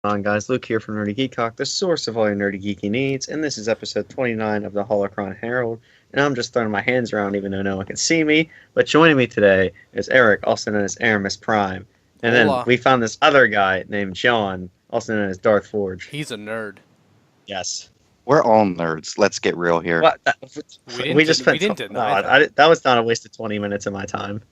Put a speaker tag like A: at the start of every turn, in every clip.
A: On, guys? Luke here from Nerdy Geekcock, the source of all your nerdy geeky needs, and this is episode 29 of the Holocron Herald. And I'm just throwing my hands around, even though no one can see me. But joining me today is Eric, also known as Aramis Prime, and then
B: Hola.
A: we found this other guy named John, also known as Darth Forge.
B: He's a nerd.
A: Yes.
C: We're all nerds. Let's get real here.
A: What?
B: We
A: just spent.
B: didn't deny that.
A: That was not a waste of 20 minutes of my time.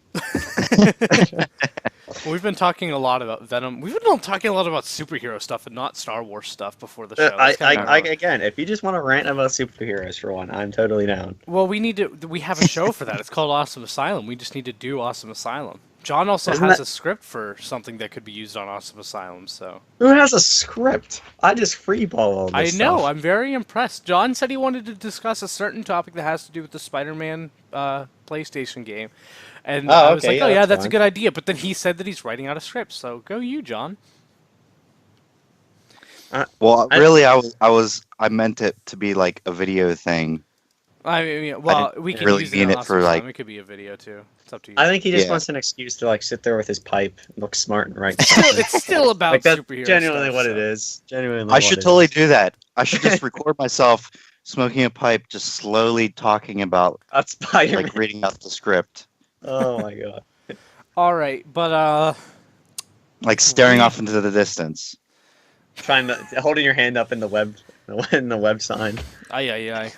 B: We've been talking a lot about Venom. We've been talking a lot about superhero stuff and not Star Wars stuff before the show.
A: Again, if you just want to rant about superheroes for one, I'm totally down.
B: Well, we have a show for that. It's called Awesome Asylum. We just need to do Awesome Asylum. John also
A: Isn't
B: has
A: that-
B: a script for something that could be used on Awesome Asylum, so...
A: Who has a script? I just freeball all this
B: I know,
A: stuff.
B: I'm very impressed. John said he wanted to discuss a certain topic that has to do with the Spider-Man PlayStation game. And I was like, that's a good idea. But then he said that he's writing out a script, so go you, John.
C: Well, really, I meant it to be like a video thing.
B: I mean, well, we could
C: really
B: use
C: mean
B: it
C: it
B: on
C: for,
B: Awesome
C: like-
B: Asylum. It could be a video, too. It's up to you.
A: I think he just
C: Yeah.
A: wants an excuse to like sit there with his pipe, and look smart, and write.
B: It's still about
A: Like that's
B: superhero
A: genuinely
B: stuff,
A: what
B: so.
A: it is. Genuinely,
C: I should totally do that. I should just record myself smoking a pipe, just slowly talking about,
A: That's Spider-Man.
C: like, reading out the script,
A: Oh my god.
B: All right, but
C: like staring off into the distance.
A: Trying to holding your hand up in the web sign.
B: aye.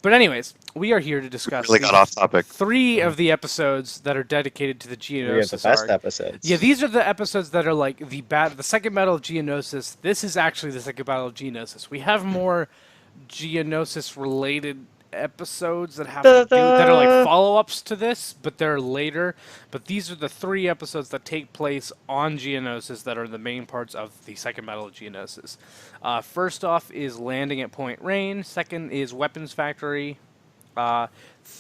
B: But anyways, we are here to discuss
C: Really got off topic.
B: 3 of the episodes that are dedicated to the
A: We have the
B: Geonosis
A: best
B: arc.
A: episodes.
B: Yeah, these are the episodes that are like the Second Battle of Geonosis. This is actually the Second Battle of Geonosis. We have more Geonosis related episodes that have to do, that are like follow-ups to this, but they're later. But these are the 3 episodes that take place on Geonosis that are the main parts of the Second Battle of Geonosis. First off is Landing at Point Rain. Second is Weapons Factory. And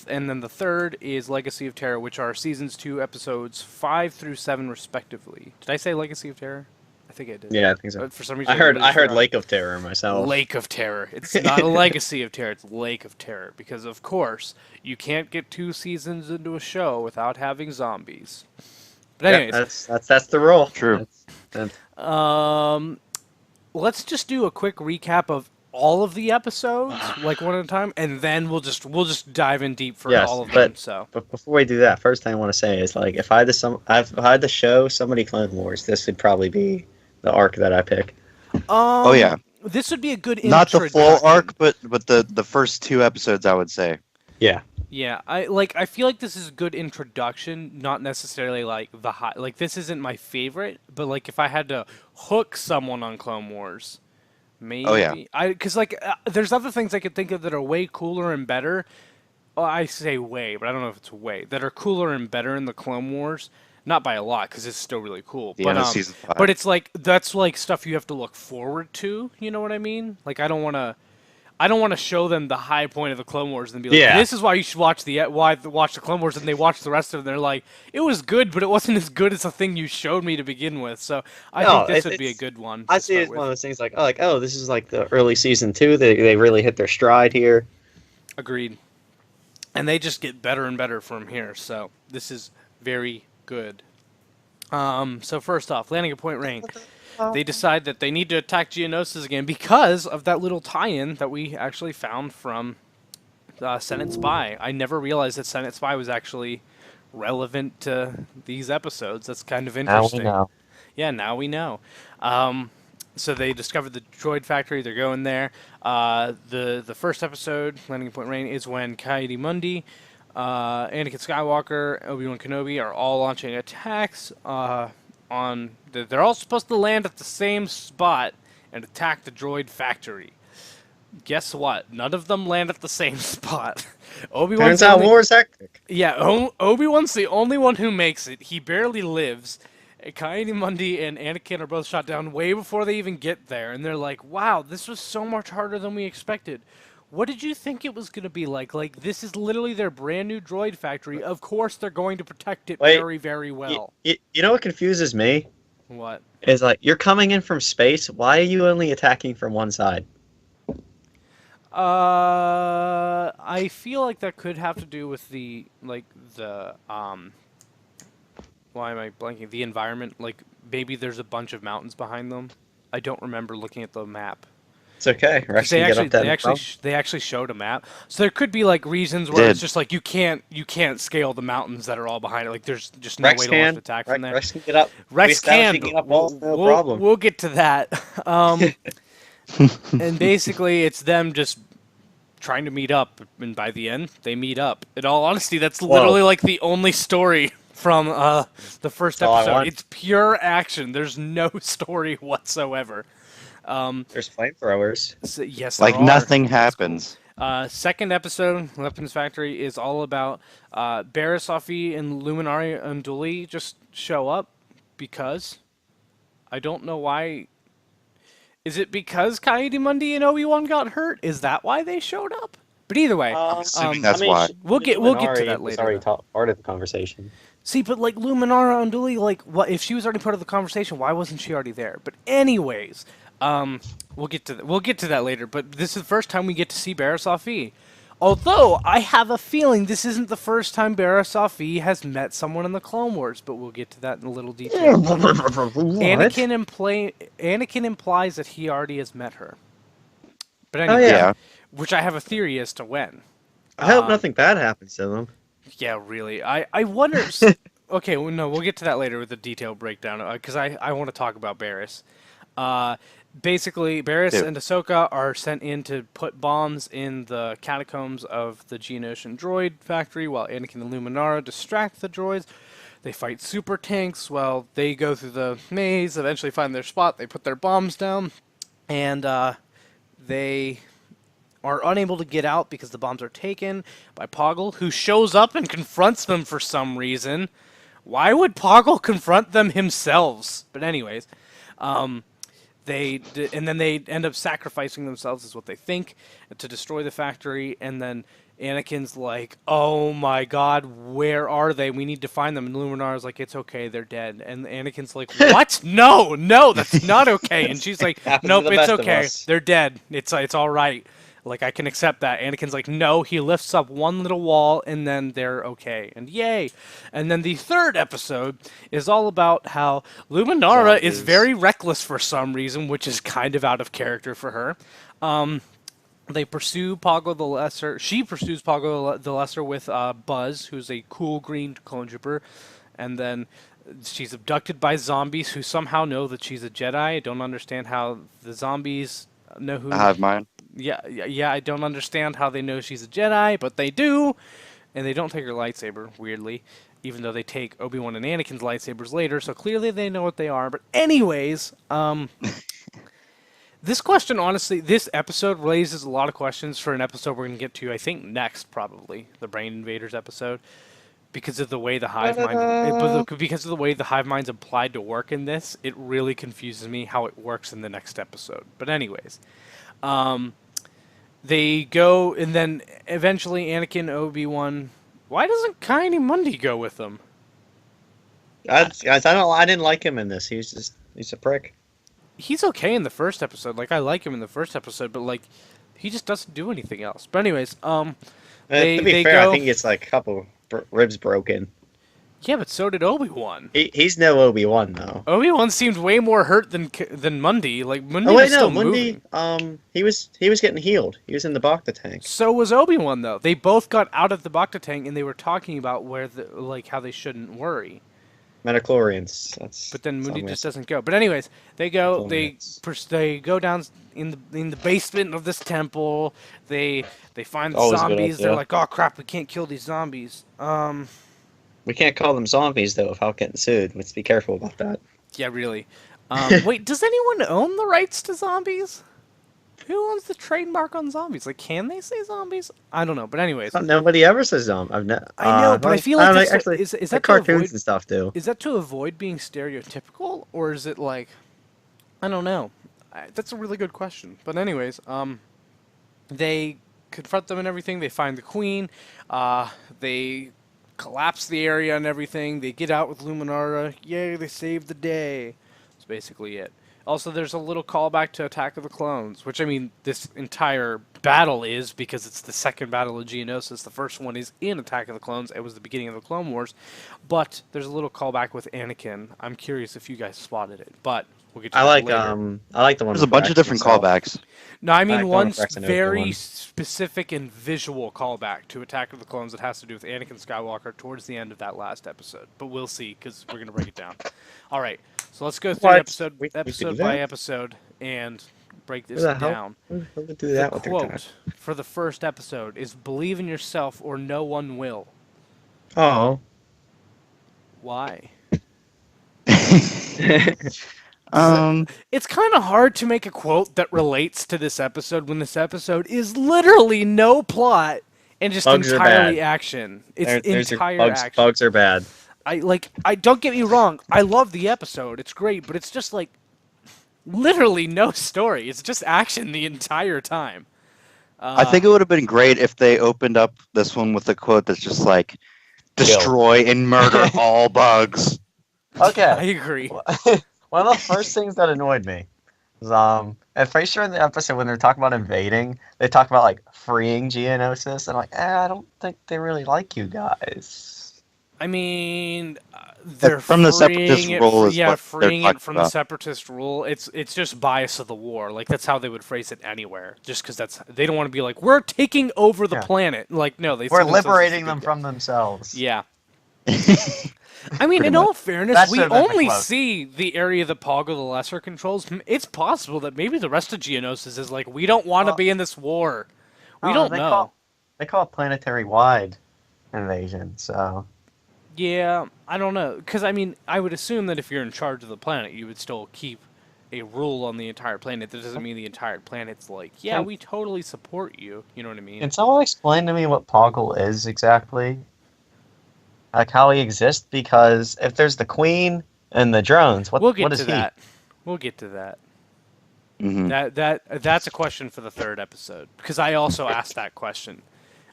B: then the third is Legacy of Terror, which are seasons 2, episodes 5 through 7, respectively. Did I say Legacy of Terror? I think I did.
A: Yeah, I think so.
B: But for some reason,
A: I heard
B: everybody forgot.
A: Lake of Terror myself.
B: Lake of Terror. It's not a Legacy of Terror. It's Lake of Terror because, of course, you can't get 2 seasons into a show without having zombies. But
A: Yeah,
B: anyways,
A: that's the rule.
C: True.
B: let's just do a quick recap of all of the episodes, like one at a time, and then we'll just dive in deep for
A: Yes,
B: all of
A: but-
B: them. So.
A: But before we do that, first thing I want to say is like if I had to show somebody Clone Wars, this would probably be the arc that I pick.
C: Oh yeah,
B: This would be a good
C: not the full
B: introduction.
C: arc, but the first 2 episodes, I would say.
A: Yeah.
B: Yeah, I feel like this is a good introduction, not necessarily like the high. Like this isn't my favorite, but like if I had to hook someone on Clone Wars, maybe.
C: Oh, yeah.
B: Because like there's other things I could think of that are way cooler and better. Oh, I say way, but I don't know if it's way that are cooler and better in the Clone Wars. Not by a lot, because it's still really cool.
C: The
B: but
C: end of season 5.
B: but it's like that's like stuff you have to look forward to. You know what I mean? Like I don't want to show them the high point of the Clone Wars and be like,
A: Yeah.
B: "This is why you should watch the Clone Wars," and they watch the rest of it. And they're like, "It was good, but it wasn't as good as the thing you showed me to begin with." So I
A: No,
B: think this would be a
A: it's-
B: good one.
A: I
B: to
A: see it
B: start
A: as
B: with.
A: one of those things like this is like the early season 2. They really hit their stride here.
B: Agreed. And they just get better and better from here. So this is very good. So first off, landing at Point Rain. They decide that they need to attack Geonosis again because of that little tie-in that we actually found from Senate Spy. I never realized that Senate Spy was actually relevant to these episodes. That's kind of interesting. Yeah, now we know. So they discovered the droid factory. They're going there. The first episode, Landing at Point Rain, is when Mundi, Anakin Skywalker, Obi-Wan Kenobi are all launching attacks they're all supposed to land at the same spot and attack the droid factory. Guess what? None of them land at the same spot. Obi-Wan's
A: Turns out
B: only-
A: war's hectic.
B: Yeah, Obi-Wan's the only one who makes it. He barely lives. Mundi and Anakin are both shot down way before they even get there, and they're like, "Wow, this was so much harder than we expected." What did you think it was going to be like? Like, this is literally their brand new droid factory. Of course they're going to protect it
A: Wait,
B: very, very well.
A: You know what confuses me
B: What?
A: is like you're coming in from space. Why are you only attacking from one side?
B: I feel like that could have to do with why am I blanking? The environment, like, maybe there's a bunch of mountains behind them. I don't remember looking at the map.
A: It's okay.
B: Because
A: Rex can get up that.
B: they actually showed a map, so there could be like reasons where it's just like you can't scale the mountains that are all behind it. Like there's just no way to launch an attack from there.
A: Rex can get up.
B: Rex can.
A: Get up walls, no problem.
B: We'll get to that. And basically, it's them just trying to meet up, and by the end, they meet up. In all honesty, that's literally like the only story from the first episode. It's pure action. There's no story whatsoever.
A: There's flamethrowers.
B: So, yes,
C: like nothing happens.
B: Cool. Second episode, Weapons Factory, is all about Barasafi and Luminari Unduli just show up because I don't know why. Is it because Kaede-Mundi and Obi-Wan got hurt? Is that why they showed up? But either way,
C: I'm assuming that's why.
B: We'll get to that later.
A: Already part of the conversation.
B: See, but like Luminara Unduli, like what if she was already part of the conversation? Why wasn't she already there? But anyways. We'll get to that later, but this is the first time we get to see Barasafi. Although I have a feeling this isn't the first time Barasafi has met someone in the Clone Wars, but we'll get to that in a little detail. Anakin implies that he already has met her. But anyway, which I have a theory as to when.
A: I hope nothing bad happens to them.
B: Yeah, really. I wonder. Okay, well, no, we'll get to that later with the detailed breakdown because I want to talk about Barriss. Basically, Barriss and Ahsoka are sent in to put bombs in the catacombs of the Geonosian droid factory while Anakin and Luminara distract the droids. They fight super tanks while they go through the maze, eventually find their spot, they put their bombs down, and they are unable to get out because the bombs are taken by Poggle, who shows up and confronts them for some reason. Why would Poggle confront them himself? But anyways, and then they end up sacrificing themselves, is what they think, to destroy the factory. And then Anakin's like, "Oh my God, where are they? We need to find them." And Luminara's like, "It's okay, they're dead." And Anakin's like, "What? No, that's not okay." And she's like, "Nope, it's okay. They're dead. It's all right. Like, I can accept that." Anakin's like, "No." He lifts up one little wall, and then they're okay. And yay. And then the third episode is all about how Luminara is very reckless for some reason, which is kind of out of character for her. They pursue Poggle the Lesser. She pursues Poggle the Lesser with Buzz, who's a cool green clone trooper. And then she's abducted by zombies who somehow know that she's a Jedi. I don't understand how the zombies know who...
C: I have mine.
B: Yeah, I don't understand how they know she's a Jedi, but they do. And they don't take her lightsaber, weirdly, even though they take Obi-Wan and Anakin's lightsabers later, so clearly they know what they are. But anyways, this question, honestly, this episode raises a lot of questions for an episode we're going to get to, I think, next, probably, the Brain Invaders episode, because of the way the hive mind's applied to work in this. It really confuses me how it works in the next episode. But anyways, they go, and then eventually Anakin, Obi-Wan... Why doesn't Kaede-Mundi go with them?
A: I didn't like him in this. He's a prick.
B: He's okay in the first episode. Like, I like him in the first episode, but, like, he just doesn't do anything else. But anyways,
A: to be fair, I think it's like a couple ribs broken.
B: Yeah, but so did Obi-Wan.
A: He's no Obi-Wan, though.
B: Obi-Wan seemed way more hurt than Mundi. Like, Mundi was still moving.
A: He was getting healed. He was in the Bacta tank.
B: So was Obi-Wan, though. They both got out of the Bacta tank, and they were talking about how they shouldn't worry.
A: Metachlorians.
B: But then Mundi just doesn't go. But anyways, they go. They go down in the basement of this temple. They find the zombies. They're like, "Oh crap, we can't kill these zombies."
A: We can't call them zombies, though, without getting sued. Let's be careful about that.
B: Yeah, really. Wait, does anyone own the rights to zombies? Who owns the trademark on zombies? Like, can they say zombies? I don't know. But anyways,
A: nobody ever says zombie. I
B: know, but I feel like is that
A: cartoons and stuff do?
B: Is that to avoid being stereotypical, or is it like, I don't know. That's a really good question. But anyways, they confront them and everything. They find the queen. They collapse the area and everything. They get out with Luminara. Yay, they saved the day. That's basically it. Also, there's a little callback to Attack of the Clones, which, I mean, this entire battle is, because it's the Second Battle of Geonosis. The first one is in Attack of the Clones. It was the beginning of the Clone Wars. But there's a little callback with Anakin. I'm curious if you guys spotted it. But We'll get to
A: I
B: that
A: like
B: later.
A: I like the one.
C: There's a
A: with
C: bunch of
A: Rex
C: different
A: himself.
C: callbacks.
B: No, I
A: I
B: mean
A: like
B: one
A: Rex and
B: very
A: Obi-Wan.
B: specific and visual callback to Attack of the Clones that has to do with Anakin Skywalker towards the end of that last episode. But we'll see because we're gonna break it down. All right, so let's go through
A: What?
B: episode
A: We could do
B: by
A: that?
B: episode and break
A: Who
B: this
A: the hell?
B: down.
A: Who would do
B: The
A: that with their time?
B: quote for the first episode is "Believe in yourself, or no one will."
A: Oh.
B: Why?
C: It's
B: It's kind of hard to make a quote that relates to this episode when this episode is literally no plot and just
A: Bugs are
B: entirely
A: bad.
B: action. It's
A: There's your
B: entire
A: bugs.
B: action.
A: Bugs are bad.
B: I don't get me wrong. I love the episode. It's great, but it's just like literally no story. It's just action the entire time.
C: I think it would have been great if they opened up this one with a quote that's just like, "Destroy and murder all bugs."
B: I
A: Okay.
B: agree.
A: One of the first things that annoyed me was I'm pretty sure in the episode when they're talking about invading, they talk about like freeing Geonosis, and I'm like, I don't think they really like you guys.
B: I mean, they're
C: From the
B: freeing
C: separatist
B: it,
C: rule is
B: yeah,
C: what they're
B: freeing it
C: talking
B: from the
C: about.
B: separatist rule. It's just bias of the war. Like that's how they would phrase it anywhere. Just because they don't want to be like we're taking over the
A: Yeah.
B: planet. Like no, they see
A: We're
B: themselves as
A: liberating
B: the
A: them
B: good
A: from themselves.
B: guy. Yeah. I mean,
C: Pretty
B: in
C: much.
B: all fairness,
A: That
B: we
A: should've been the
B: only
A: quote.
B: see the area that Poggle the Lesser controls. It's possible that maybe the rest of Geonosis is like, we don't want to
A: Well,
B: be in this war. We
A: Oh,
B: don't
A: they
B: know.
A: They call it planetary-wide invasion. So
B: Yeah, I don't know. Because, I mean, I would assume that if you're in charge of the planet, you would still keep a rule on the entire planet. That doesn't mean the entire planet's like, yeah,
A: Can-
B: we totally support you. You know what I mean?
A: can someone explain to me what Poggle is exactly? Like how he exists? Because if there's the Queen and the drones,
B: We'll get
A: what is
B: to
A: he?
B: that. We'll get to that.
C: Mhm.
B: That's a question for the third episode because I also asked that question.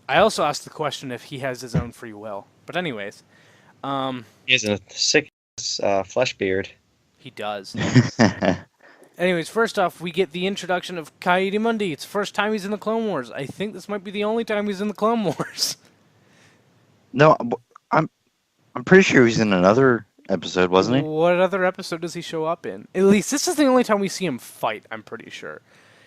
B: I also asked the question if he has his own free will. But anyways,
A: He has a sick flesh beard.
B: he does. Anyways, first off, we get the introduction of Kaidi Mundi. It's the first time he's in the Clone Wars. I think this might be the only time he's in the Clone Wars.
C: No, I'm pretty sure he's in another episode, wasn't he?
B: What other episode does he show up in? At least this is the only time we see him fight. I'm pretty sure.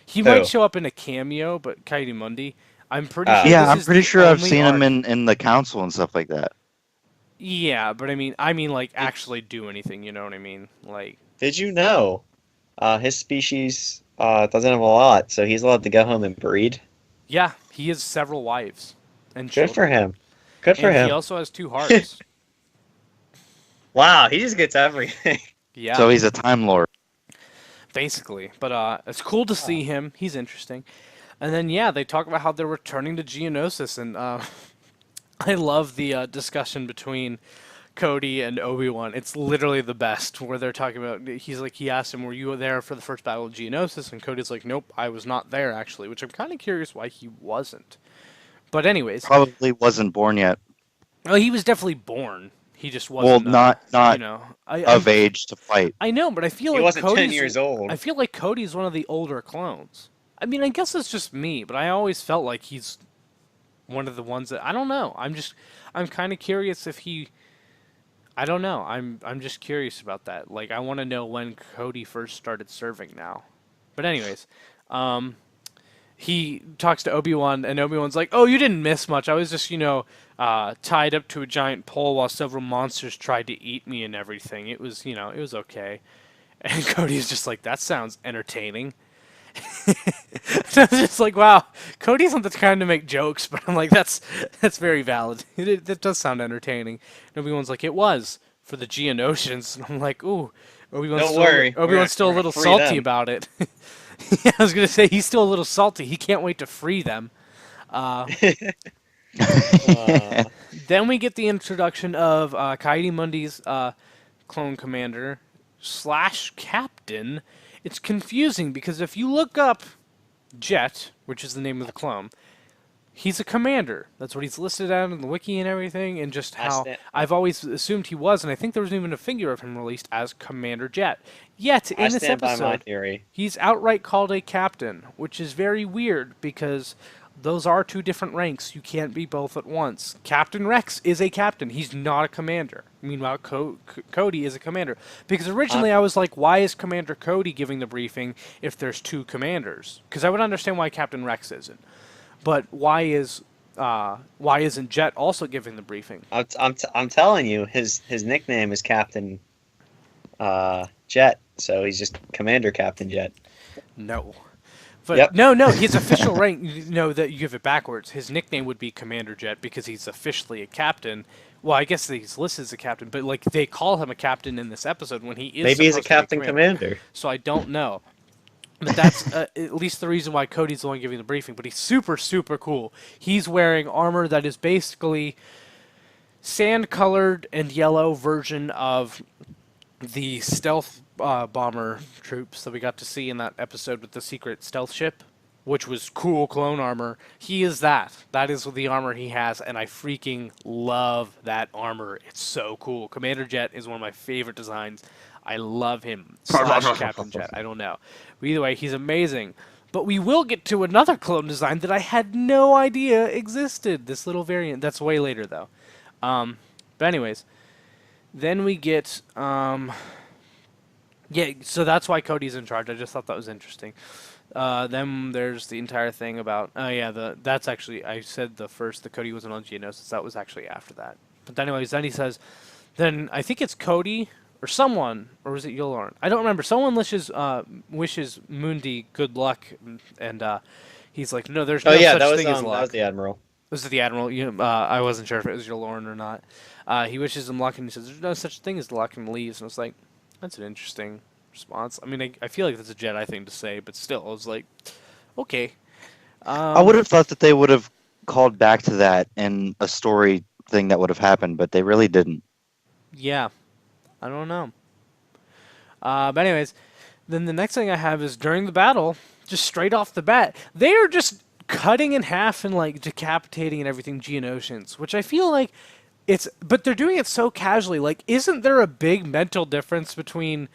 B: He
A: Who?
B: might show up in a cameo, but Kaidi Mundi, I'm pretty sure.
C: Yeah,
B: this
C: I'm
B: is
C: pretty
B: the
C: sure I've
B: only
C: seen him
B: arc.
C: in the council and stuff like that.
B: Yeah, but I mean, like actually do anything. You know what I mean? Like,
A: Did you know his species doesn't have a lot, so he's allowed to go home and breed?
B: yeah, he has several wives and
A: Good for
B: children.
A: him. Good for
B: And
A: him.
B: he also has 2 hearts.
A: Wow, he just gets everything.
B: Yeah,
C: So he's a time lord.
B: basically. But it's cool to see him. He's interesting. And then yeah, they talk about how they're returning to Geonosis, and I love the discussion between Cody and Obi-Wan. It's literally the best, where they're talking about. He's like, he asked him, "Were you there for the first Battle of Geonosis?" And Cody's like, "Nope, I was not there actually," which I'm kind of curious why he wasn't. But anyways,
C: Probably wasn't born yet.
B: well, he was definitely born. He just
C: Well,
B: wasn't.
C: not
B: you know,
C: of age to fight.
B: I know, but I feel
A: He
B: like
A: wasn't 10
B: Cody's
A: years old.
B: I feel like Cody's one of the older clones. I mean, I guess it's just me, but I always felt like he's one of the ones that I don't know. I'm kind of curious if he. I don't know. I'm just curious about that. Like, I want to know when Cody first started serving now. But anyways, he talks to Obi-Wan, and Obi-Wan's like, "Oh, you didn't miss much. I was just, tied up to a giant pole while several monsters tried to eat me and everything. It was, it was okay." And Cody's just like, "That sounds entertaining." So I was just like, wow, Cody's not the kind to make jokes, but I'm like, that's very valid. That does sound entertaining. And Obi-Wan's like, "It was for the Geonosians," and I'm like, ooh, Obi-Wan's
A: Don't
B: still,
A: worry,
B: Obi-Wan's still a
A: we're
B: little
A: gonna free
B: salty
A: them.
B: about it. Yeah, I was gonna say he's still a little salty. He can't wait to free them. Then we get the introduction of Kaidi Mundi's clone commander / captain. It's confusing because if you look up Jet, which is the name of the clone, he's a commander. That's what he's listed out in the wiki and everything, and just how I've always assumed he was, and I think there was even a figure of him released as Commander Jet. Yet,
A: I
B: in this
A: stand by my
B: episode,
A: theory.
B: he's outright called a captain, which is very weird because Those are two different ranks. You can't be both at once. Captain Rex is a captain. He's not a commander. Meanwhile, Cody is a commander. Because originally I was like, why is Commander Cody giving the briefing if there's two commanders? Because I would understand why Captain Rex isn't. But why isn't Jet also giving the briefing?
A: I'm telling you, his nickname is Captain Jet, so he's just Commander Captain Jet.
B: No. But no, his official rank, that you give it backwards. His nickname would be Commander Jet because he's officially a captain. Well, I guess he's listed as a captain, but like they call him a captain in this episode when he is
A: maybe he's a
B: supposed to be
A: captain commander.
B: So I don't know. But that's at least the reason why Cody's the one giving the briefing. But he's super, super cool. He's wearing armor that is basically sand-colored and yellow version of the stealth bomber troops that we got to see in that episode with the secret stealth ship, which was cool clone armor. He is that. That is the armor he has, and I freaking love that armor. It's so cool. Commander Jet is one of my favorite designs. I love him. / Captain Jet. I don't know. But either way, he's amazing. But we will get to another clone design that I had no idea existed. This little variant. That's way later, though. But anyways, then we get... yeah, so that's why Cody's in charge. I just thought that was interesting. Then there's the entire thing about... Oh, yeah, that's actually... I said the Cody wasn't on Geonosis. That was actually after that. But anyways, then he says... Then I think it's Cody... Or someone, or was it Yulorn? I don't remember. Someone wishes Mundi good luck, and he's like, "No, there's no such thing as luck."
A: That was the Admiral.
B: Was it the Admiral? I wasn't sure if it was Yulorn or not. He wishes him luck, and he says, "There's no such thing as luck," and leaves. And I was like, "That's an interesting response." I mean, I feel like that's a Jedi thing to say, but still, I was like, "Okay."
C: I would have thought that they would have called back to that in a story thing that would have happened, but they really didn't.
B: Yeah. I don't know. But anyways, then the next thing I have is during the battle, just straight off the bat, they are just cutting in half and like decapitating and everything Geonosians, which I feel like but they're doing it so casually. Like, isn't there a big mental difference between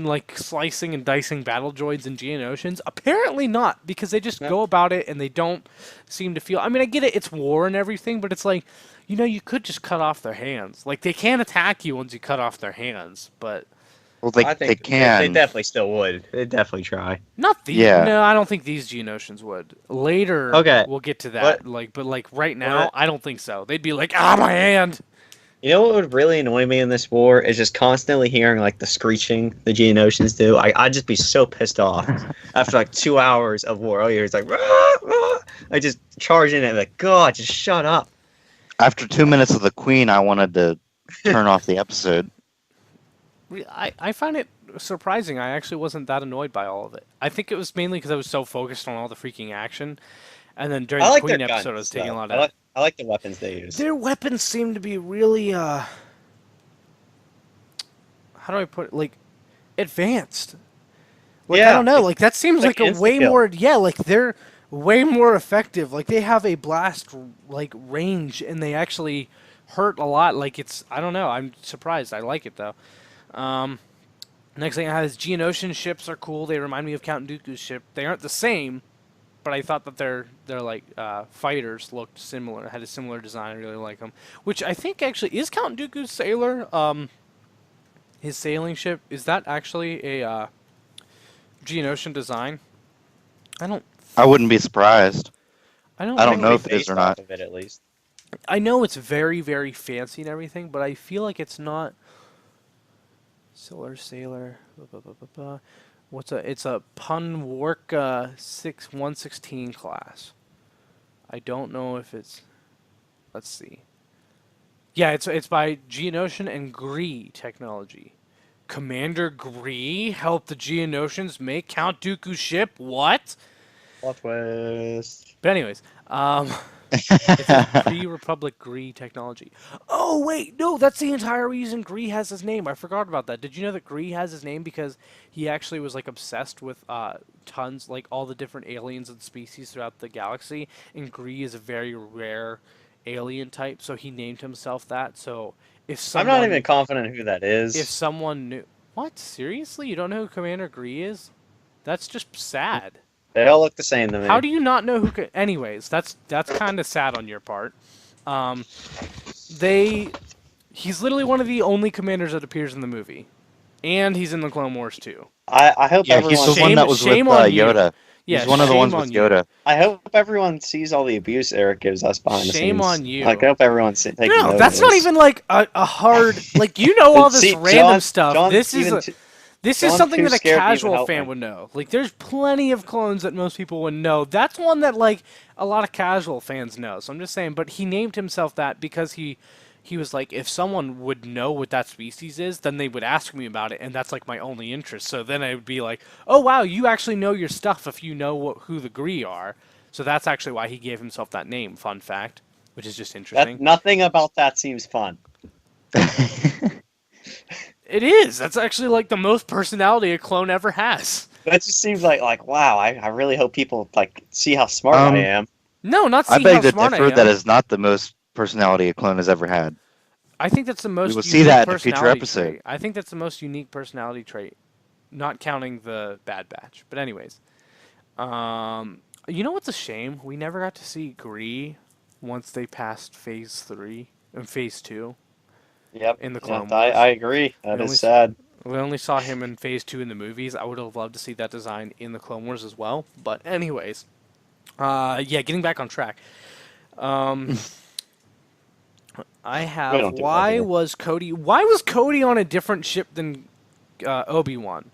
B: like slicing and dicing battle droids and Geonosians? Apparently not, because they just go about it and they don't seem to feel... I mean, I get it, it's war and everything, but it's like, you could just cut off their hands. Like, they can't attack you once you cut off their hands, but...
C: Well, I think they can.
A: They definitely still would. They'd definitely try.
B: Not these. Yeah. No, I don't think these Geonosians would. Later, we'll get to that. But right now, I don't think so. They'd be like, my hand!
A: You know what would really annoy me in this war is just constantly hearing like the screeching the Geonosians do. I'd just be so pissed off after like 2 hours of war. All you hear is like, rah, rah. I just charge in it like, God, just shut up.
C: After 2 minutes of the Queen, I wanted to turn off the episode.
B: I find it surprising. I actually wasn't that annoyed by all of it. I think it was mainly because I was so focused on all the freaking action. And then during the Queen episode, I was taking a lot of...
A: I like the weapons they use.
B: Their weapons seem to be really, how do I put it? Like, advanced. Like, I don't know. Like, that seems like a way more... Yeah, like, they're way more effective. Like, they have a blast, like, range, and they actually hurt a lot. Like, it's... I don't know. I'm surprised. I like it, though. Next thing I have is Geonosian ships are cool. They remind me of Count Dooku's ship. They aren't the same, but I thought that their like fighters looked similar, had a similar design. I really like them. Which I think actually is Count Dooku's sailor. His sailing ship, is that actually a Geonosian design?
C: I wouldn't be surprised.
B: I don't
C: know if it is or not.
A: Of it, at least.
B: I know it's very, very fancy and everything, but I feel like it's not. Solar Sailor. It's a Punwarka 116 class. I don't know if it's... Let's see. Yeah, it's by Geonosian and Gree Technology. Commander Gree helped the Geonosians make Count Dooku's ship? What?
A: Plot twist.
B: But anyways, it's a pre-Republic Gree Technology. Oh, wait, no, that's the entire reason Gree has his name. I forgot about that. Did you know that Gree has his name because he actually was, like, obsessed with tons, like, all the different aliens and species throughout the galaxy, and Gree is a very rare alien type, so he named himself that. So if someone...
A: I'm not even confident who that is.
B: If someone knew... What? Seriously? You don't know who Commander Gree is? That's just sad.
A: They all look the same to me.
B: How do you not know who could... Anyways, that's kind of sad on your part. He's literally one of the only commanders that appears in the movie. And he's in the Clone Wars too.
A: I hope
C: Yeah,
A: everyone.
C: he's the one that was with
B: Shame on you.
C: Yoda.
B: Yeah,
C: he's one of the ones with Yoda.
A: I hope everyone sees all the abuse Eric gives us behind the scenes.
B: Shame on you.
A: Like, I hope everyone's taking
B: No,
A: notice.
B: that's not even like a hard... Like, you know all this
A: See,
B: random stuff.
A: John's
B: This is
A: John's
B: something
A: too
B: that a
A: scared to even
B: casual
A: help
B: fan
A: me.
B: would know. Like, there's plenty of clones that most people would know. That's one that, like, a lot of casual fans know. So I'm just saying, but he named himself that because he was like, if someone would know what that species is, then they would ask me about it, and that's, like, my only interest. So then I would be like, oh, wow, you actually know your stuff if you know who the Gree are. So that's actually why he gave himself that name, fun fact, which is just interesting.
A: Nothing about that seems fun.
B: It is. That's actually, like, the most personality a clone ever has.
A: That just seems like wow, I really hope people, like, see how smart I am.
B: No, not
C: I
B: seeing how
C: beg to
B: smart I
C: differ.
B: am.
C: That is not the most personality a clone has ever had.
B: I think that's the most
C: We will
B: unique
C: see that in a future
B: personality
C: episode.
B: trait. I think that's the most unique personality trait, not counting the Bad Batch. But anyways, you know what's a shame? We never got to see Gree once they passed Phase 3 and Phase 2
A: Yep.
B: in the Clone Wars.
A: I agree. That
B: We
A: is
B: only-
A: sad.
B: We only saw him in Phase 2 in the movies. I would have loved to see that design in the Clone Wars as well. But anyways, yeah, getting back on track. I
A: We
B: have
A: don't do that
B: why
A: here.
B: was Cody on a different ship than Obi-Wan?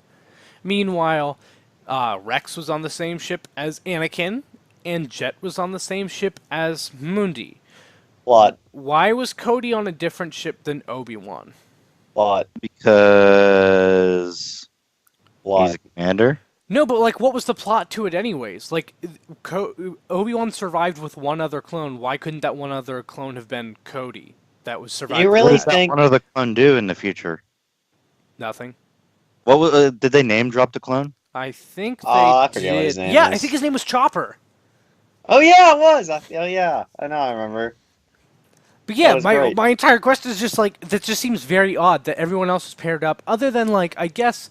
B: Meanwhile, Rex was on the same ship as Anakin, and Jet was on the same ship as Mundi.
A: What?
B: Why was Cody on a different ship than Obi-Wan?
A: What?
C: Because he's
A: What?
C: a commander.
B: No, but like, what was the plot to it anyways? Like, Obi-Wan survived with one other clone. Why couldn't that one other clone have been Cody? That was survived.
A: You
B: with
A: really
C: What does
B: that?
C: that
A: think-
C: one other clone do in the future?
B: Nothing.
C: What did they name drop the clone?
B: I think they
A: I forget what his
B: did.
A: name
B: Yeah, I
A: is.
B: think his name was Chopper.
A: Oh yeah, it was. Oh yeah, I know. I remember.
B: But yeah,
A: That was great.
B: my entire question is just like, that just seems very odd that everyone else is paired up, other than like, I guess,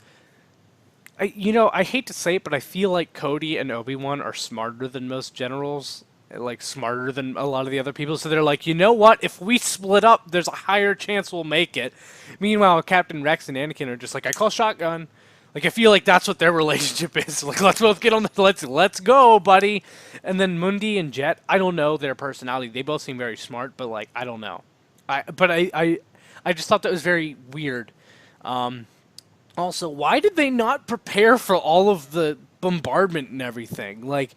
B: I hate to say it, but I feel like Cody and Obi-Wan are smarter than most generals, like smarter than a lot of the other people. So they're like, you know what? If we split up, there's a higher chance we'll make it. Meanwhile, Captain Rex and Anakin are just like, I call shotgun. Like, I feel like that's what their relationship is. Like, let's both get on the let's go, buddy. And then Mundi and Jet, I don't know their personality. They both seem very smart, but like, I don't know. I just thought that was very weird. Also, why did they not prepare for all of the bombardment and everything? Like,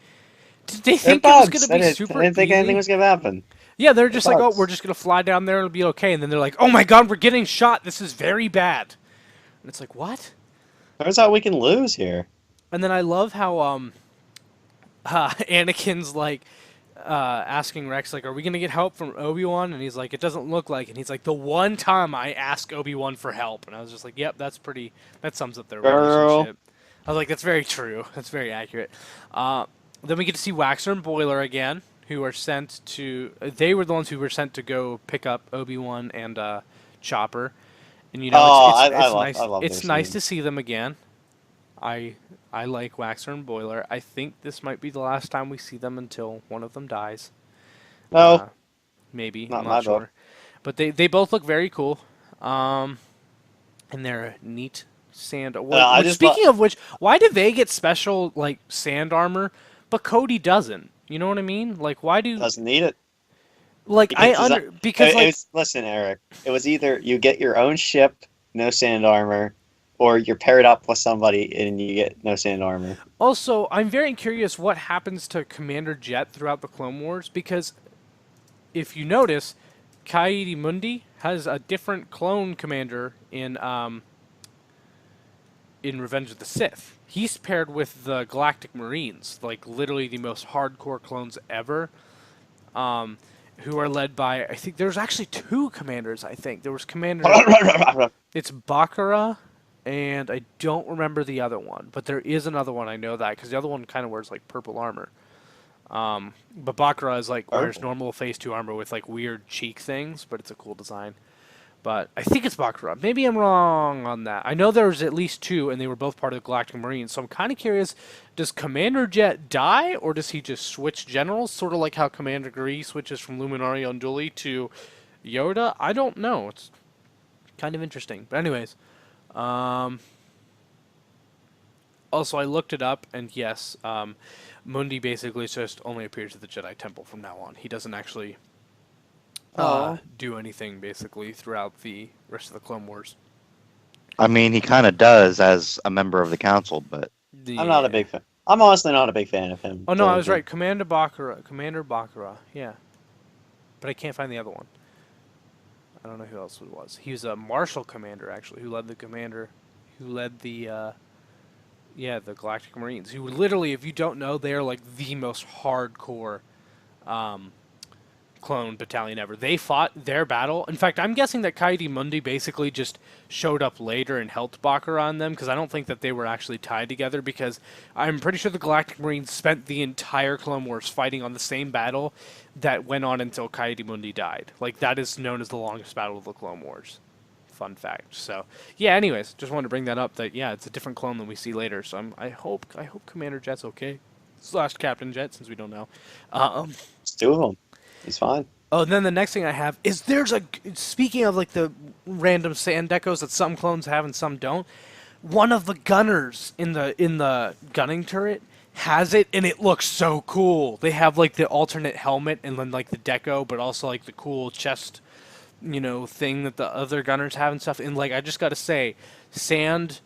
B: did they think it was going to be super
A: I didn't think
B: easy?
A: anything was gonna happen.
B: Yeah, they're just like, oh,
A: bugs.
B: we're just going to fly down there and it'll be okay. And then they're like, oh my god, we're getting shot. This is very bad. And it's like, what?
A: Turns out we can lose here.
B: And then I love how Anakin's like asking Rex, like, are we going to get help from Obi-Wan? And he's like, it doesn't look like. And he's like, the one time I ask Obi-Wan for help. And I was just like, yep, that sums up their
A: Girl.
B: relationship. I was like, that's very true. That's very accurate. Then we get to see Waxer and Boiler again, who are sent to... They were the ones who were sent to go pick up Obi-Wan and Chopper. And you know,
A: I love
B: it's
A: their
B: nice
A: scene.
B: to see them again. I like Waxer and Boiler. I think this might be the last time we see them until one of them dies.
A: No,
B: Maybe.
A: Not
B: I'm
A: in my
B: not
A: book.
B: sure. But they both look very cool. And they're neat sand.
A: I just
B: Speaking of which, why do they get special like sand armor, but Cody doesn't? You know what I mean? Like, why do
A: doesn't need it.
B: like because like
A: Listen, Eric. It was either you get your own ship, no sand armor, or you're paired up with somebody and you get no sand armor.
B: Also, I'm very curious what happens to Commander Jet throughout the Clone Wars, because if you notice, Kaidi Mundi has a different clone commander in Revenge of the Sith. He's paired with the Galactic Marines, like literally the most hardcore clones ever, who are led by, I think there's actually two commanders, I think. There was Commander... It's Baccarat, and I don't remember the other one, but there is another one, I know that, because the other one kind of wears like purple armor. But Baccarat is like wears
A: Purple?
B: normal Phase 2 armor with like weird cheek things, but it's a cool design. But I think it's Bakura. Maybe I'm wrong on that. I know there's at least two, and they were both part of the Galactic Marines. So I'm kind of curious, does Commander Jet die, or does he just switch generals? Sort of like how Commander Gree switches from Luminaria Unduli to Yoda? I don't know. It's kind of interesting. But anyways, also I looked it up, and yes, Mundi basically just only appears at the Jedi Temple from now on. He doesn't actually do anything basically throughout the rest of the Clone Wars.
C: I mean, he kind of does as a member of the council, but
A: I'm not a big fan. I'm honestly not a big fan of him.
B: Oh no, I was right. Commander Bakura. Yeah, but I can't find the other one. I don't know who else it was. He was a Marshal Commander actually, who led the the Galactic Marines. Who literally, if you don't know, they're like the most hardcore clone battalion ever. They fought their battle. In fact, I'm guessing that Kaidi Mundi basically just showed up later and helped Bakura on them, because I don't think that they were actually tied together, because I'm pretty sure the Galactic Marines spent the entire Clone Wars fighting on the same battle that went on until Kaidi Mundi died. Like, that is known as the longest battle of the Clone Wars. Fun fact. So, yeah, anyways, just wanted to bring that up, that, yeah, it's a different clone than we see later, so I hope Commander Jet's okay. / Captain Jet, since we don't know.
A: It's two of them. He's fine.
B: Oh, and then the next thing I have is speaking of like the random sand decos that some clones have and some don't, one of the gunners in the gunning turret has it, and it looks so cool. They have like the alternate helmet and then like the deco, but also like the cool chest, thing that the other gunners have and stuff. And like, I just gotta say, sand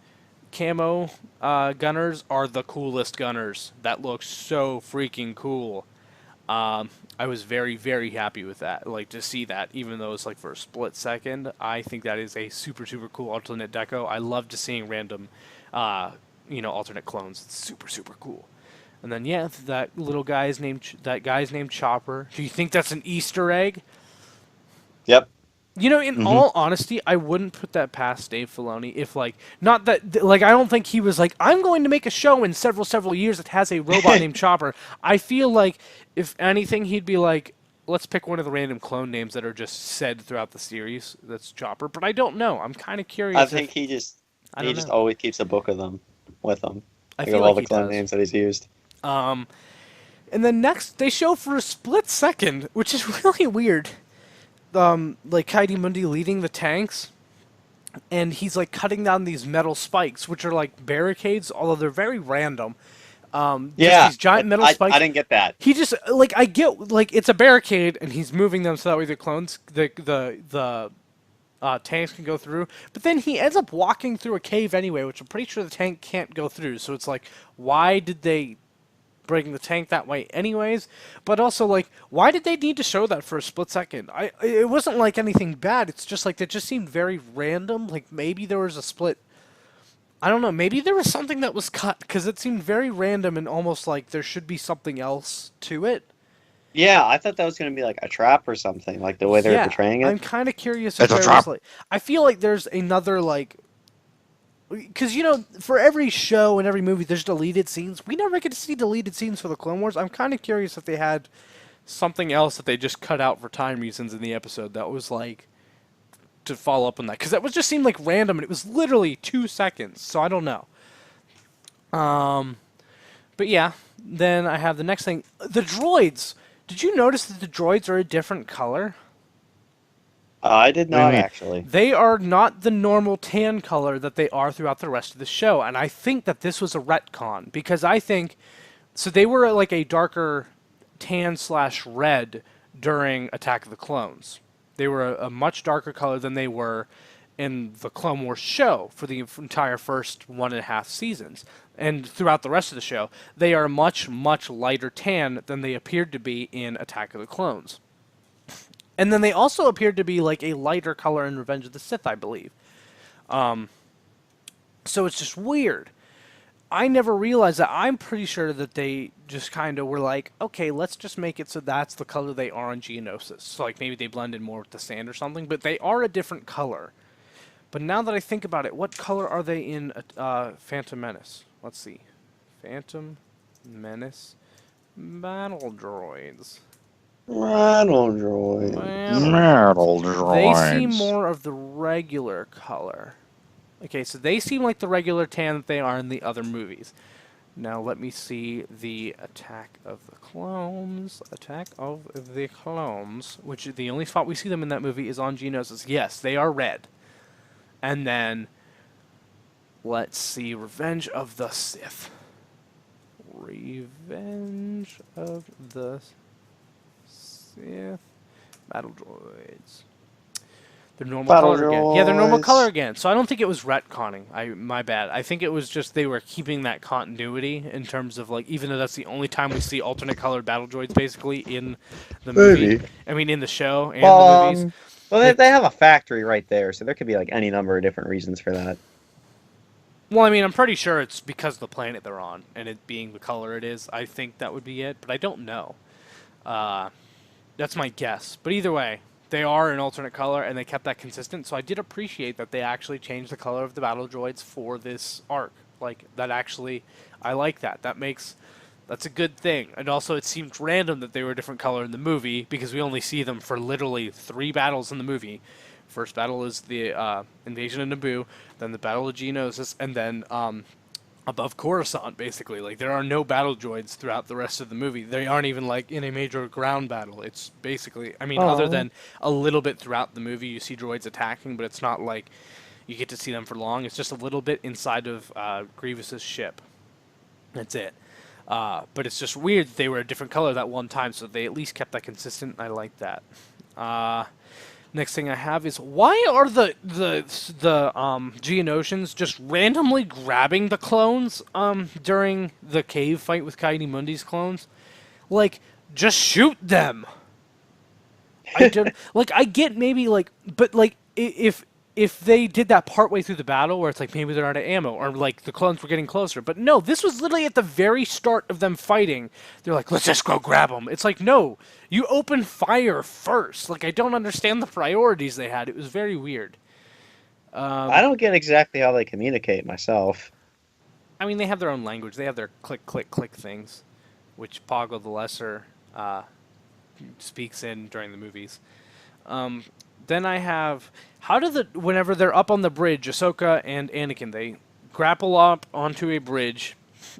B: camo gunners are the coolest gunners. That looks so freaking cool. I was very, very happy with that. Like, to see that, even though it's like for a split second, I think that is a super, super cool alternate deco. I love just seeing random, alternate clones. It's super, super cool. And then, yeah, that guy's named Chopper. Do you think that's an Easter egg?
A: Yep.
B: In all honesty, I wouldn't put that past Dave Filoni if, not that, I don't think he was like, I'm going to make a show in several years that has a robot named Chopper. I feel like, if anything, he'd be like, let's pick one of the random clone names that are just said throughout the series that's Chopper. But I don't know. I'm kind of curious.
A: I think he just always keeps a book of them with him. I feel like all the clone names that he's used.
B: And then next, they show for a split second, which is really weird. Kaidi Mundi leading the tanks, and he's like cutting down these metal spikes, which are like barricades, although they're very random. These giant metal spikes.
A: I didn't get that.
B: He just I get it's a barricade, and he's moving them so that way the clones, the tanks can go through. But then he ends up walking through a cave anyway, which I'm pretty sure the tank can't go through. So it's like, why did they bring the tank that way anyways? But also, why did they need to show that for a split second? It wasn't like anything bad. It's just it just seemed very random. Like, maybe there was a split, I don't know, maybe there was something that was cut, because it seemed very random and almost like there should be something else to it.
A: Yeah, I thought that was going to be like a trap or something, like the way they were portraying it.
B: I'm kind of curious if there was I feel like there's another because, for every show and every movie, there's deleted scenes. We never get to see deleted scenes for the Clone Wars. I'm kind of curious if they had something else that they just cut out for time reasons in the episode that was, to follow up on that. Because that just seemed, random, and it was literally 2 seconds. So I don't know. But, yeah. Then I have the next thing. The droids. Did you notice that the droids are a different color?
A: I did not, actually.
B: They are not the normal tan color that they are throughout the rest of the show, and I think that this was a retcon, because I think... So they were a darker tan/red during Attack of the Clones. They were a much darker color than they were in the Clone Wars show for the entire first 1.5 seasons. And throughout the rest of the show, they are much, much lighter tan than they appeared to be in Attack of the Clones. And then they also appeared to be a lighter color in Revenge of the Sith, I believe. So it's just weird. I never realized that. I'm pretty sure that they just kind of were like, okay, let's just make it so that's the color they are on Geonosis. So maybe they blended more with the sand or something, but they are a different color. But now that I think about it, what color are they in Phantom Menace? Let's see. Phantom Menace Battle Droids.
A: Rattle droid.
C: Metal
B: They seem
C: droids.
B: more of the regular color. Okay, so they seem like the regular tan that they are in the other movies. Now let me see the Attack of the Clones. Attack of the Clones, which the only spot we see them in that movie is on Geonosis. Yes, they are red. And then, let's see, Revenge of the Sith. Revenge of the Sith. Battle droids. They're normal
A: Battle
B: color again. Yeah, they're normal color
A: droids.
B: again. So I don't think it was retconning. My bad. I think it was just they were keeping that continuity in terms of like, even though that's the only time we see alternate colored battle droids basically in the movie.
A: Maybe.
B: I mean, in the show and
A: Well,
B: the movies.
A: well,
B: They-
A: they have a factory right there, so there could be like any number of different reasons for that.
B: Well, I mean, I'm pretty sure it's because of the planet they're on and it being the color it is. I think that would be it, but I don't know. That's my guess. But either way, they are an alternate color, and they kept that consistent. So I did appreciate that they actually changed the color of the battle droids for this arc. Like that actually, I like that. That's a good thing. And also, it seemed random that they were a different color in the movie because we only see them for literally 3 battles in the movie. First battle is the invasion of Naboo, then the Battle of Geonosis, and then above Coruscant, basically. Like, there are no battle droids throughout the rest of the movie. They aren't even, like, in a major ground battle. It's basically, I mean, other than a little bit throughout the movie, you see droids attacking, but it's not like you get to see them for long. It's just a little bit inside of Grievous's ship. That's it. But it's just weird that they were a different color that one time, so they at least kept that consistent. I like that. Next thing I have is, why are the Geonosians just randomly grabbing the clones during the cave fight with Kaidi Mundi's clones? Like, just shoot them. I don't, like, I get maybe like, but like if they did that partway through the battle where it's like maybe they're out of ammo or like the clones were getting closer, but no, this was literally at the very start of them fighting. They're like, let's just go grab them. It's like, no, you open fire first. Like, I don't understand the priorities they had. It was very weird.
A: I don't get exactly how they communicate myself.
B: I mean, they have their own language. They have their click, click, click things, which Poggle the Lesser speaks in during the movies. Then I have, whenever they're up on the bridge, Ahsoka and Anakin, they grapple up onto a bridge,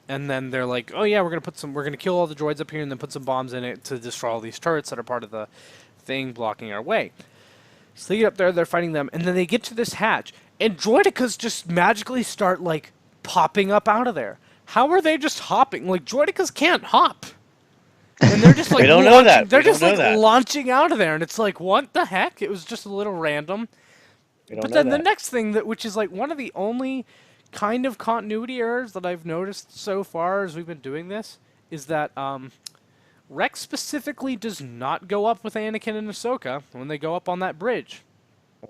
B: and then they're like, oh yeah, we're gonna kill all the droids up here and then put some bombs in it to destroy all these turrets that are part of the thing blocking our way. So they get up there, they're fighting them, and then they get to this hatch, and droidekas just magically start, like, popping up out of there. How are they just hopping? Like, droidekas can't hop. And they're just like
A: We don't know that.
B: They're
A: We don't
B: just
A: know
B: like
A: that.
B: launching out of there, and it's like, what the heck? It was just a little random.
A: We don't
B: But
A: know
B: then the
A: that.
B: next thing which is like one of the only kind of continuity errors that I've noticed so far as we've been doing this is that Rex specifically does not go up with Anakin and Ahsoka when they go up on that bridge.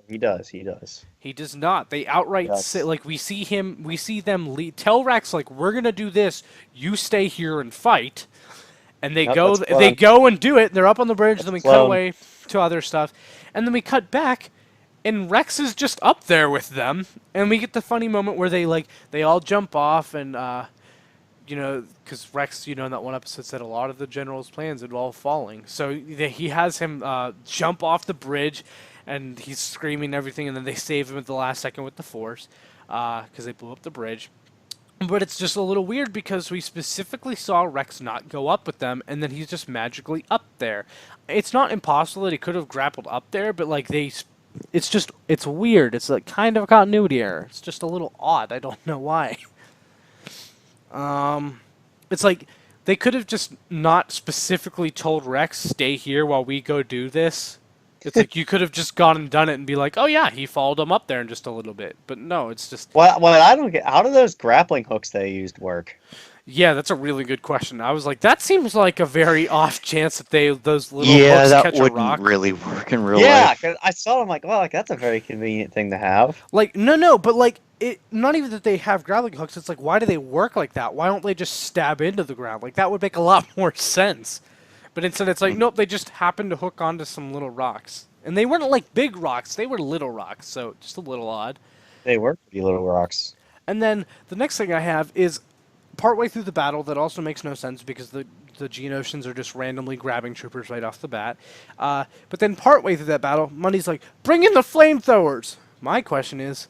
A: He does. He does.
B: He does not. They outright
A: Yes.
B: say, like, we see them tell Rex, like, we're gonna do this. You stay here and fight. And they
A: Yep,
B: go.
A: that's
B: They
A: fun.
B: go and do it. They're up on the bridge. Then we cut
A: clone.
B: away to other stuff, and then we cut back, and Rex is just up there with them. And we get the funny moment where they all jump off, and because Rex, in that one episode said a lot of the general's plans are all falling. So he has him jump off the bridge, and he's screaming and everything, and then they save him at the last second with the Force, because they blew up the bridge. But it's just a little weird because we specifically saw Rex not go up with them, and then he's just magically up there. It's not impossible that he could have grappled up there, but like it's weird. It's like kind of a continuity error. It's just a little odd. I don't know why. It's like they could have just not specifically told Rex, stay here while we go do this. It's like you could have just gone and done it and be like, oh yeah, he followed him up there in just a little bit. But no, it's just...
A: Well, I don't get. How do those grappling hooks they used work?
B: Yeah, that's a really good question. I was like, that seems like a very off chance that those little
C: Yeah,
B: hooks
C: that
B: catch a
C: wouldn't
B: rock.
C: really work in real
A: Yeah,
C: life.
A: 'cause I saw them like, well, like, that's a very convenient thing to have.
B: Like, no, but like, it not even that they have grappling hooks. It's like, why do they work like that? Why don't they just stab into the ground? Like, that would make a lot more sense. But instead, it's like, nope, they just happen to hook onto some little rocks. And they weren't like big rocks, they were little rocks, so just a little odd.
A: They were pretty little rocks.
B: And then the next thing I have is partway through the battle, that also makes no sense because the Geonosians are just randomly grabbing troopers right off the bat. But then partway through that battle, Mundy's like, bring in the flamethrowers! My question is,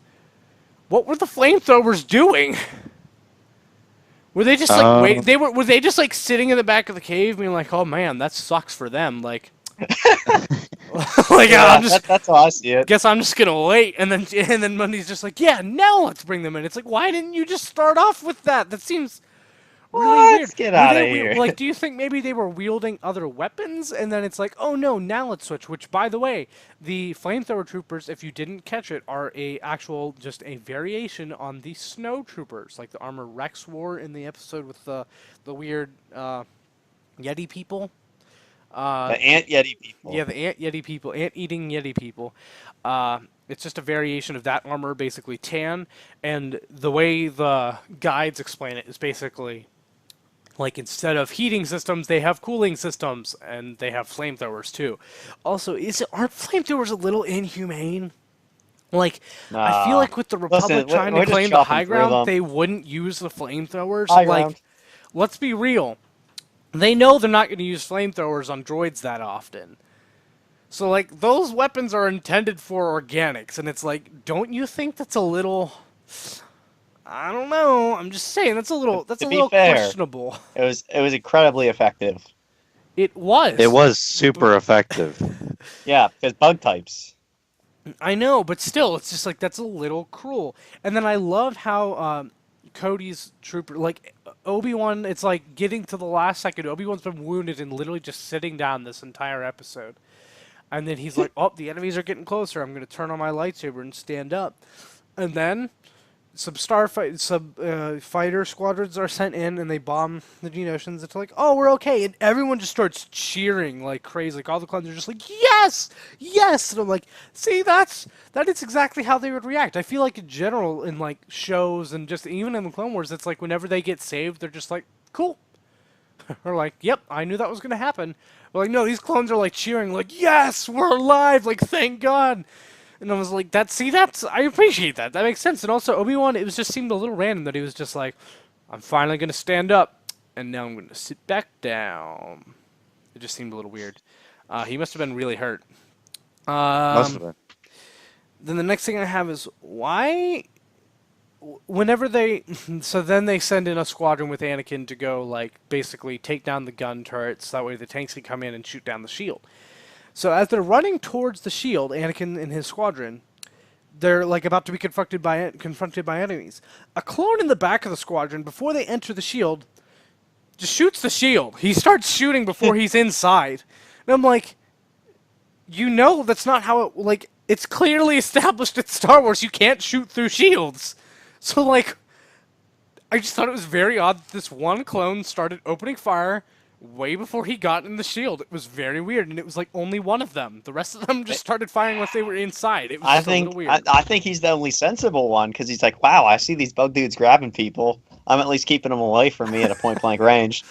B: what were the flamethrowers doing? Were they just like were they just like sitting in the back of the cave being like, oh man, that sucks for them, like like
A: Yeah, that's how I see it.
B: guess I'm just gonna wait, and then Mundy's just like, yeah, now let's bring them in. It's like, why didn't you just start off with that? That seems really weird.
A: Let's get out of here.
B: Like, do you think maybe they were wielding other weapons, and then it's like, oh no, now let's switch? Which, by the way, the flamethrower troopers, if you didn't catch it, are just a variation on the snow troopers, like the armor Rex wore in the episode with the weird Yeti people.
A: The ant Yeti people.
B: Yeah, the ant Yeti people, ant-eating Yeti people. It's just a variation of that armor, basically tan. And the way the guides explain it is basically, like, instead of heating systems, they have cooling systems, and they have flamethrowers too. Also, aren't flamethrowers a little inhumane? Like, I feel like with the Republic trying to claim the high ground, they wouldn't use the flamethrowers. Like, let's be real. They know they're not going to use flamethrowers on droids that often. So, like, those weapons are intended for organics, and it's like, don't you think that's a little... I don't know. I'm just saying, that's a little questionable.
A: It was incredibly effective.
B: It was.
C: It was super effective.
A: Yeah, because bug types.
B: I know, but still, it's just like, that's a little cruel. And then I love how... Cody's trooper, like Obi-Wan, it's like getting to the last second. Obi-Wan's been wounded and literally just sitting down this entire episode. And then he's like, oh, the enemies are getting closer. I'm going to turn on my lightsaber and stand up. And then some fighter squadrons are sent in and they bomb the Geonosians. It's like, oh, we're okay. And everyone just starts cheering like crazy. Like all the clones are just like, yes, yes. And I'm like, see, that is exactly how they would react. I feel like in general in like shows and just even in the Clone Wars, it's like whenever they get saved, they're just like, cool. Or like, yep, I knew that was going to happen. But like, no, these clones are like cheering like, yes, we're alive. Like, thank God. And I was like, I appreciate that. That makes sense. And also, Obi-Wan, it just seemed a little random that he was just like, I'm finally going to stand up, and now I'm going to sit back down. It just seemed a little weird. He must have been really hurt.
C: Must have been.
B: Then the next thing I have is, why, whenever so then they send in a squadron with Anakin to go, like, basically take down the gun turrets, that way the tanks can come in and shoot down the shield. So as they're running towards the shield, Anakin and his squadron, they're like about to be confronted by enemies. A clone in the back of the squadron, before they enter the shield, just shoots the shield. He starts shooting before he's inside. And I'm like, you know that's not how it... Like, it's clearly established in Star Wars you can't shoot through shields. So, like, I just thought it was very odd that this one clone started opening fire way before he got in the shield. It was very weird, and it was like only one of them. The rest of them just started firing once they were inside. It was just a little weird.
A: I think he's the only sensible one, because he's like, wow, I see these bug dudes grabbing people. I'm at least keeping them away from me at a point-blank range.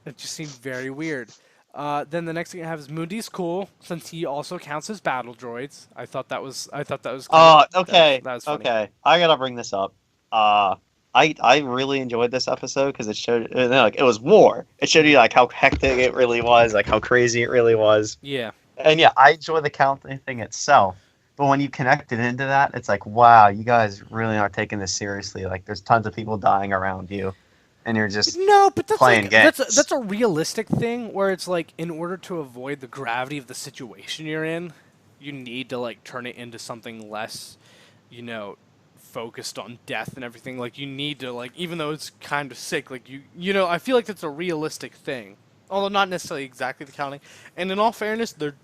B: It just seemed very weird. Then the next thing I have is Mundy's cool, since he also counts as battle droids. I thought that was
A: Oh, okay.
B: That was funny.
A: Okay. I gotta bring this up. I really enjoyed this episode because it showed like it was war. It showed you like how hectic it really was, like how crazy it really was.
B: Yeah.
A: And yeah, I enjoy the counting thing itself. But when you connect it into that, it's like, wow, you guys really aren't taking this seriously. Like there's tons of people dying around you, and you're just
B: but that's
A: playing games.
B: That's a realistic thing where it's like in order to avoid the gravity of the situation you're in, you need to like turn it into something less, focused on death and everything. Like you need to like, even though it's kind of sick, like I feel like that's a realistic thing, although not necessarily exactly the counting. And in all fairness, they're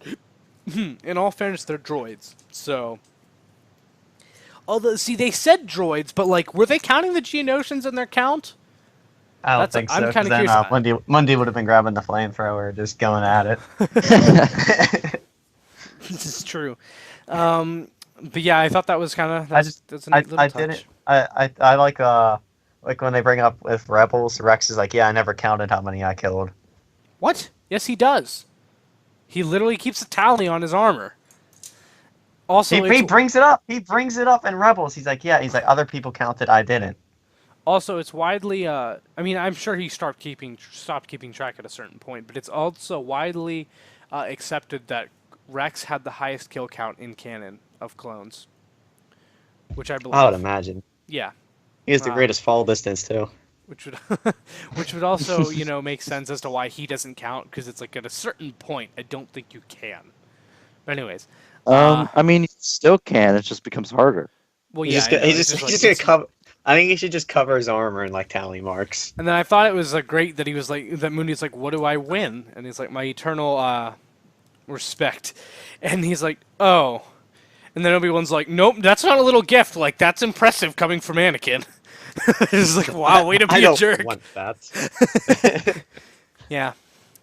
B: droids. So, although they said droids, but like, were they counting the Geonosians in their count?
A: I don't think so.
B: I'm kind of
A: curious. Mundy would have been grabbing the flamethrower, just going at it.
B: This is true. But yeah, I thought that was kind of that's a neat little touch.
A: Did it. I like when they bring up with Rebels, Rex is like, yeah, I never counted how many I killed.
B: What? Yes, he does. He literally keeps a tally on his armor. Also,
A: he brings it up. He brings it up in Rebels. He's like, yeah. He's like, other people counted, I didn't.
B: Also, it's widely. I mean, I'm sure he stopped keeping track at a certain point, but it's also widely accepted that Rex had the highest kill count in canon of clones, which I
A: I would
B: believe.
A: imagine.
B: Yeah.
A: He has the
B: Um,
A: greatest fall distance too.
B: which would which would also make sense as to why he doesn't count, because it's like at a certain point I don't think you can. But anyways,
C: I mean, you still can. It just becomes harder.
B: well,
A: He's
B: yeah,
A: just
B: I
A: gonna,
B: know.
A: he's
B: It's
A: just,
B: just
A: he's
B: like,
A: just gonna cover. I think he should just cover his armor in like tally marks.
B: and then I thought it was great that he was like that. Mooney's like, "What do I win?" And he's like, "My eternal respect," and he's like, "Oh," and then Obi-Wan's like, "Nope, that's not a little gift. Like that's impressive coming from Anakin." It's like, wow, way to
A: I
B: be a
A: don't
B: jerk.
A: want that.
B: Yeah.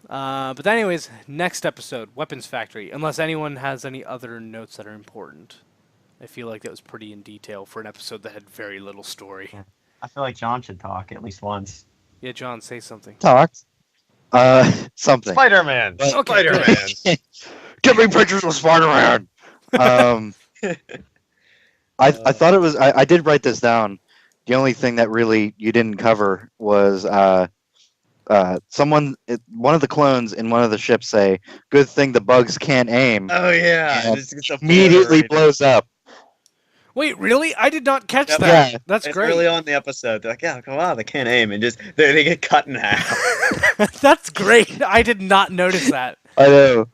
B: But anyways, next episode, Weapons Factory. Unless anyone has any other notes that are important. I feel like that was pretty in detail for an episode that had very little story.
A: I feel like John should talk at least once.
B: Yeah, John, say something.
C: Talked. Something.
A: Spider-Man.
B: Okay,
A: Spider-Man.
C: Give me pictures of Spider-Man. I thought it was. I did write this down. The only thing that really you didn't cover was one of the clones in one of the ships say, "Good thing the bugs can't aim."
A: Oh yeah.
C: And
A: Just gets
C: immediately
A: obliterated.
C: blows up.
B: Wait, really? I did not catch
A: Yep.
B: that.
C: Yeah.
B: That's
A: It's
B: great.
A: early on in the episode. They're like, yeah, wow, they can't aim, and just they get cut in half.
B: That's great. I did not notice that.
C: I know.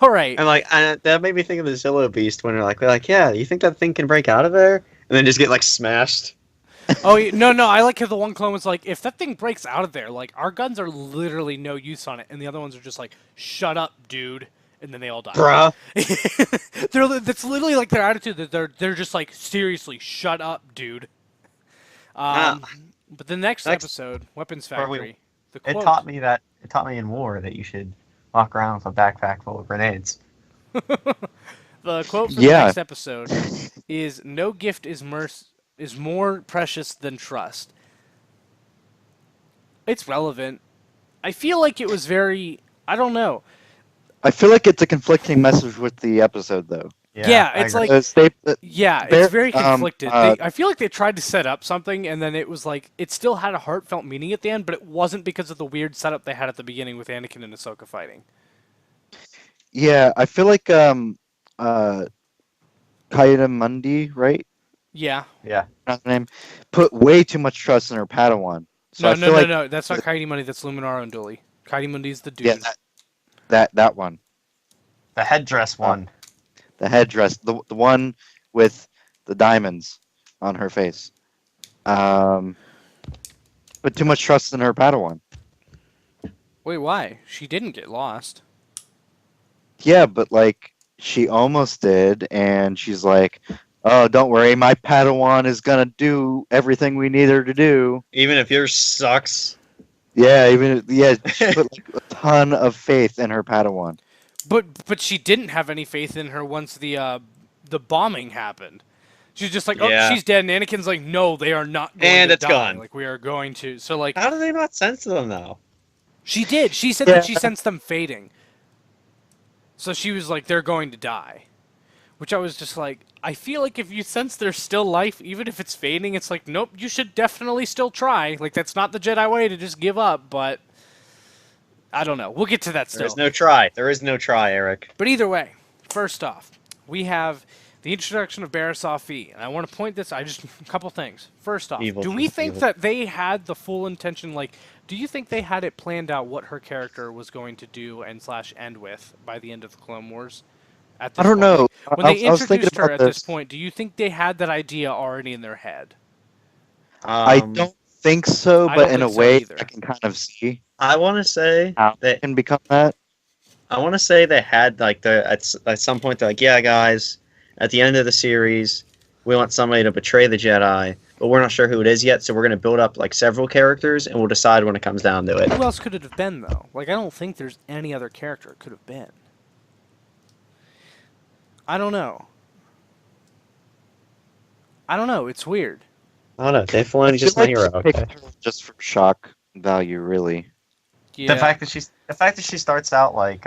B: All right.
A: And like, that made me think of the Zillow Beast when they're like, yeah, you think that thing can break out of there, and then just get like smashed.
B: Oh, no. I like how the one clone was like, if that thing breaks out of there, like, our guns are literally no use on it. And the other ones are just like, shut up, dude. And then they all die.
A: Bruh.
B: That's literally like their attitude, that they're just like, seriously, shut up, dude. But the next episode, Weapons
A: Where we-
B: Factory, the
A: It
B: quote,
A: taught me in war that you should walk around with a backpack full of grenades.
B: the quote for the
C: Yeah.
B: next episode is, no gift is more precious than trust. It's relevant. I feel like it was very, I don't know.
C: I feel like it's a conflicting message with the episode, though.
B: Yeah,
A: I
B: it's
A: agree.
B: like- Yeah,
C: Bear-
B: it's very conflicted.
C: uh,
B: I feel like they tried to set up something, and then it was like, it still had a heartfelt meaning at the end, but it wasn't because of the weird setup they had at the beginning with Anakin and Ahsoka fighting.
C: Yeah, I feel like Kaida Mundi, right?
B: Yeah.
A: yeah.
C: Not the name. Put way too much trust in her Padawan. So I feel like
B: No. That's not Kaidi Mundi. That's Luminara and Dooley. Kaidi Mundi's the dude.
C: yeah, that one.
A: The headdress one.
C: The headdress, the one with the diamonds on her face. Put too much trust in her Padawan.
B: Wait, why? She didn't get lost.
C: Yeah, but like she almost did, and she's like, "Oh, don't worry, my Padawan is gonna do everything we need her to do."
A: Even if yours sucks.
C: Yeah, she put like a ton of faith in her Padawan.
B: But she didn't have any faith in her once the bombing happened. She's just like,
A: Yeah.
B: oh, she's dead, and Anakin's like, no, they are not going
A: And
B: to
A: it's
B: die.
A: gone.
B: Like, we are going to. So, like,
A: How do they not sense them though?
B: she did. She said
C: Yeah.
B: that she sensed them fading. So she was like, they're going to die. Which I was just like, I feel like if you sense there's still life, even if it's fading, it's like, nope, you should definitely still try. Like, that's not the Jedi way to just give up, but I don't know. We'll get to that still.
A: There is no try. There is no try, Eric.
B: But either way, first off, we have the introduction of Barriss Offee, and I want to point this. A couple things. First off,
A: Evil
B: do we
A: things,
B: think
A: evil.
B: that they had the full intention? Like, do you think they had it planned out what her character was going to do and / end with by the end of the Clone Wars? At this
C: I don't
B: point?
C: know.
B: When they
C: I was thinking
B: introduced her
C: about
B: at this
C: this.
B: point, do you think they had that idea already in their head?
C: I don't think so,
B: I
C: but
B: don't
C: in a
B: think so
C: way,
B: either.
C: I can kind of see
A: I want to say
C: how
A: that
C: it can become that.
A: I want to say they had like at some point they're like, yeah, guys, at the end of the series, we want somebody to betray the Jedi, but we're not sure who it is yet, so we're going to build up like several characters, and we'll decide when it comes down to it.
B: Who else could it have been, though? Like, I don't think there's any other character it could have been. I don't know. It's weird.
A: I don't know. Dave Filoni's just
C: I
A: a
C: feel
A: hero.
C: like they
A: Okay.
C: picked her just for shock value, really.
B: Yeah.
A: The fact that she starts out like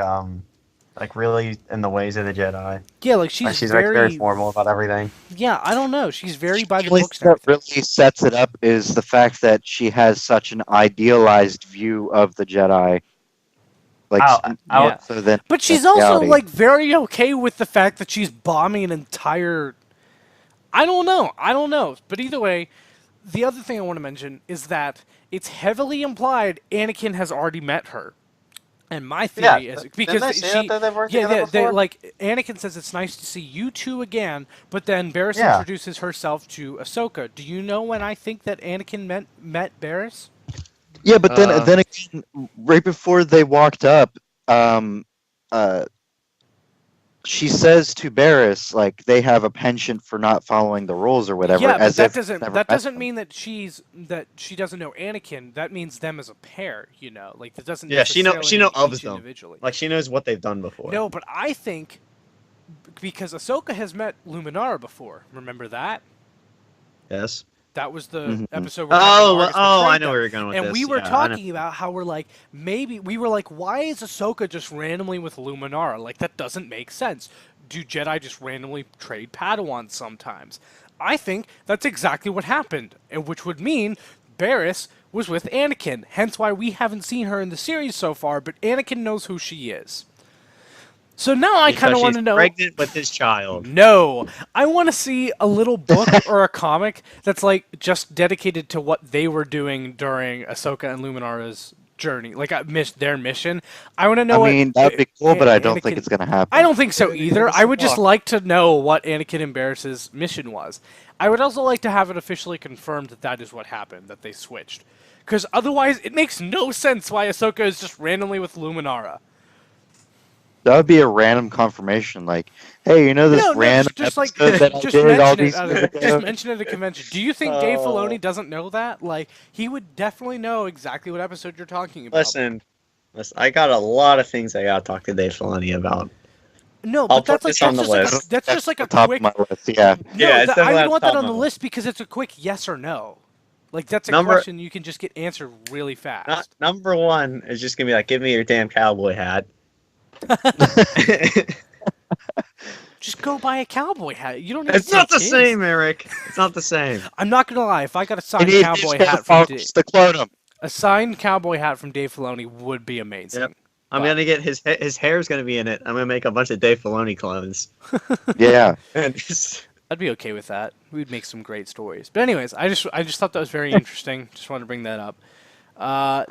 A: like really in the ways of the Jedi.
B: Yeah, like she's
A: She's like very
B: very.
A: formal about everything.
B: Yeah, I don't know. She's very by the
C: Only
B: books
C: thing
B: and
C: that
B: everything.
C: really sets it up is the fact that she has such an idealized view of the Jedi, like more
B: Yeah.
C: so than
B: But
C: in
B: she's also
C: reality.
B: like very okay with the fact that she's bombing an entire. I don't know. I don't know. But either way, the other thing I want to mention is that it's heavily implied Anakin has already met her. And my
A: Yeah,
B: theory is
A: didn't
B: because
A: they say that they've worked together
B: they
A: before?
B: like Anakin says it's nice to see you two again, but then Barriss
A: Yeah.
B: introduces herself to Ahsoka. Do you know when I think that Anakin met Barriss?
C: Yeah, but then
A: Uh,
C: then again, right before they walked up, um, uh, she says to Barriss like they have a penchant for not following the rules or whatever.
B: Yeah, but
C: as if never
B: that
C: met
B: doesn't
C: them.
B: mean that she doesn't know Anakin. That means them as a pair. You know, like that doesn't
A: yeah, she
B: necessarily
A: know
B: mean
A: of
B: each
A: them.
B: individually.
A: Like she knows what they've done before.
B: No, but I think because Ahsoka has met Luminara before. Remember that?
A: Yes.
B: That was the
C: Mhm.
B: episode where Captain Argus
A: I
B: betrayed
A: know
B: them.
A: where you're going with
B: And
A: this.
B: we were
A: Yeah, I know.
B: talking about how we're like, maybe we were like, why is Ahsoka just randomly with Luminara? Like that doesn't make sense. Do Jedi just randomly trade Padawans sometimes? I think that's exactly what happened, and which would mean Barriss was with Anakin. Hence why we haven't seen her in the series so far, but Anakin knows who she is. So now I kind of
A: Because
B: want
A: she's
B: to know.
A: pregnant with his child.
B: No, I want to see a little book or a comic that's like just dedicated to what they were doing during Ahsoka and Luminara's journey, like their mission. I want to know.
C: I mean,
B: what,
C: that'd be cool, but I don't
B: Anakin-
C: think it's gonna happen.
B: I don't think so
A: Maybe
B: either.
A: give us
B: I
A: some
B: would just
A: luck.
B: like to know what Anakin and Barriss's mission was. I would also like to have it officially confirmed that that is what happened, that they switched. Because otherwise, it makes no sense why Ahsoka is just randomly with Luminara.
C: That would be a random confirmation, like, hey, you know this
B: No,
C: random
B: just like
C: episode that I
B: just
C: did all
B: mention it.
C: these years
B: Just
C: ago?
B: mention it at a convention. Do you think Dave
A: Oh.
B: Filoni doesn't know that? Like, he would definitely know exactly what episode you're talking about.
A: Listen, I got a lot of things I gotta talk to Dave Filoni about.
B: No,
A: I'll
B: but
A: put
B: that's
A: this on the
B: just like
A: list.
B: that's just like a
C: the top
B: quick.
C: of my list. Yeah,
B: No,
A: Yeah, it's
B: I
A: definitely
B: would
A: at
B: want
A: the
B: that
A: top
B: on the
A: of it.
B: list because it's a quick yes or no. Like that's a
A: Number-
B: question you can just get answered really fast.
A: Number one is just gonna be like, give me your damn cowboy hat.
B: Just go buy a cowboy hat. You don't need
A: It's
B: to
A: not
B: take
A: the
B: his.
A: same, Eric. It's not the same.
B: I'm not gonna lie. If I got a
C: you
B: signed
C: need
B: cowboy
C: these
B: hat from
C: followers to clone him.
B: a signed cowboy hat from Dave Filoni would be amazing.
A: Yep. I'm
B: But-
A: gonna get his hair's gonna be in it. I'm gonna make a bunch of Dave Filoni clones.
C: Yeah,
A: And just,
B: I'd be okay with that. We'd make some great stories. But anyways, I just thought that was very interesting. Just wanted to bring that up.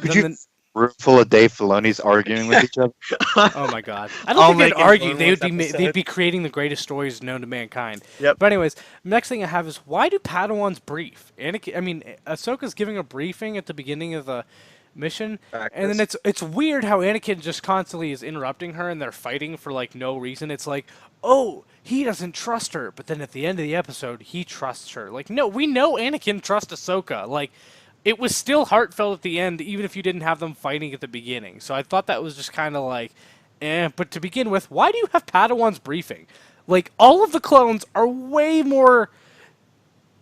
C: could
B: Then
C: you
B: the-
C: room full of Dave Filoni's arguing with each other?
B: oh my god! I don't
A: I'll
B: think they'd
A: make it
B: argue.
A: one
B: They would
A: more
B: be
A: episode.
B: they'd be creating the greatest stories known to mankind.
A: Yep.
B: But anyways, next thing I have is why do Padawans brief? Ahsoka's giving a briefing at the beginning of the mission, and then it's weird how Anakin just constantly is interrupting her, and they're fighting for like no reason. It's like, oh, he doesn't trust her, but then at the end of the episode, he trusts her. Like, no, we know Anakin trusts Ahsoka. Like, it was still heartfelt at the end, even if you didn't have them fighting at the beginning. So I thought that was just kind of like, eh. But to begin with, why do you have Padawans briefing? Like, all of the clones are way more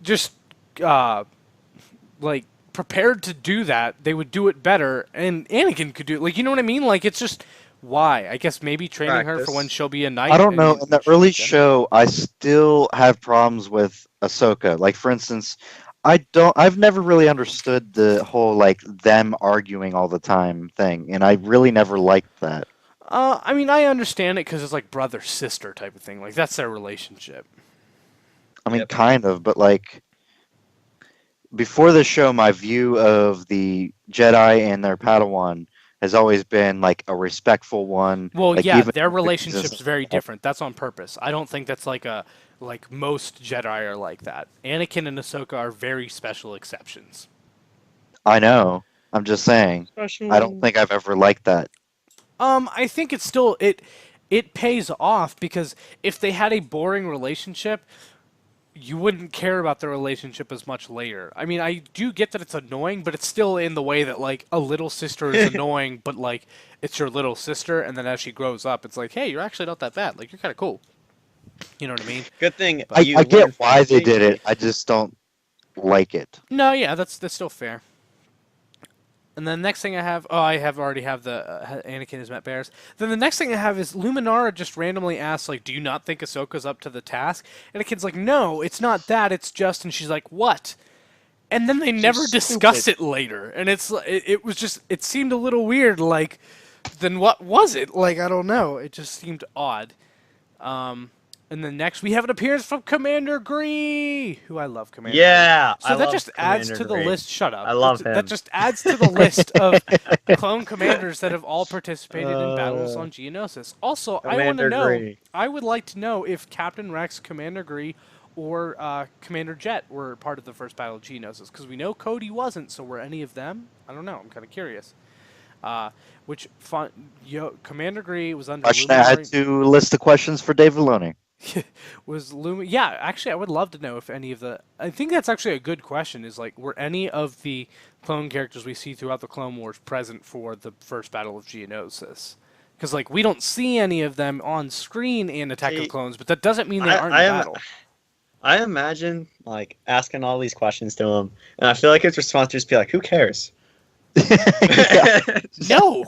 B: just, like, prepared to do that. They would do it better, and Anakin could do it. Like, you know what I mean? Like, it's just, why? I guess maybe training her for
A: Practice.
B: when she'll be a knight.
C: I don't know.
B: and
C: In the
B: she'll
C: early
B: be Jedi.
C: show, I still have problems with Ahsoka. Like, for instance, I've never really understood the whole like them arguing all the time thing, and I really never liked that.
B: I understand it because it's like brother sister type of thing. Like that's their relationship.
C: I mean,
A: Yep.
C: kind of, but like before the show, my view of the Jedi and their Padawan has always been like a respectful one.
B: Well,
C: like,
B: yeah,
C: even
B: their
C: if it's
B: relationship's
C: just-
B: very different. That's on purpose. I don't think that's like most Jedi are like that. Anakin and Ahsoka are very special exceptions.
C: I know. I'm just saying. I don't think I've ever liked that.
B: I think it's still it pays off because if they had a boring relationship, you wouldn't care about the relationship as much later. I mean, I do get that it's annoying, but it's still in the way that like a little sister is annoying, but like it's your little sister, and then as she grows up, it's like, hey, you're actually not that bad. Like you're kind of cool. You know what I mean?
A: Good thing
C: I
A: you
C: get
A: learned from
C: why they
A: mistake.
C: did it. I just don't like it.
B: No, yeah, that's still fair. And then the next thing I have, already have the Anakin has met bears. Then the next thing I have is Luminara just randomly asks, like, do you not think Ahsoka's up to the task? And Anakin's like, no, it's not that, it's just, and she's like, what? And then they never discuss it later. And it was just, it seemed a little weird, like, then what was it? Like, I don't know. It just seemed odd. And then next we have an appearance from Commander Gree, who I love. Commander
A: Yeah,
B: Gree. So that just adds to the list. Shut up. I love him. That just adds to the list of clone commanders that have all participated in battles on Geonosis. Also, I want to know. Gree. I would like to know if Captain Rex, Commander Gree, or Commander Jet were part of the first battle of Geonosis, because we know Cody wasn't. So were any of them? I don't know. I'm kind of curious. Commander Gree was under.
C: I had to list the questions for Dave Filoni.
B: Yeah, actually, I would love to know if any of the. I think that's actually a good question. Is like, were any of the clone characters we see throughout the Clone Wars present for the first Battle of Geonosis? Because like we don't see any of them on screen in Attack of Clones, but that doesn't mean they aren't in battle.
A: I imagine like asking all these questions to him, and I feel like his response would just be like, "Who cares?"
B: No.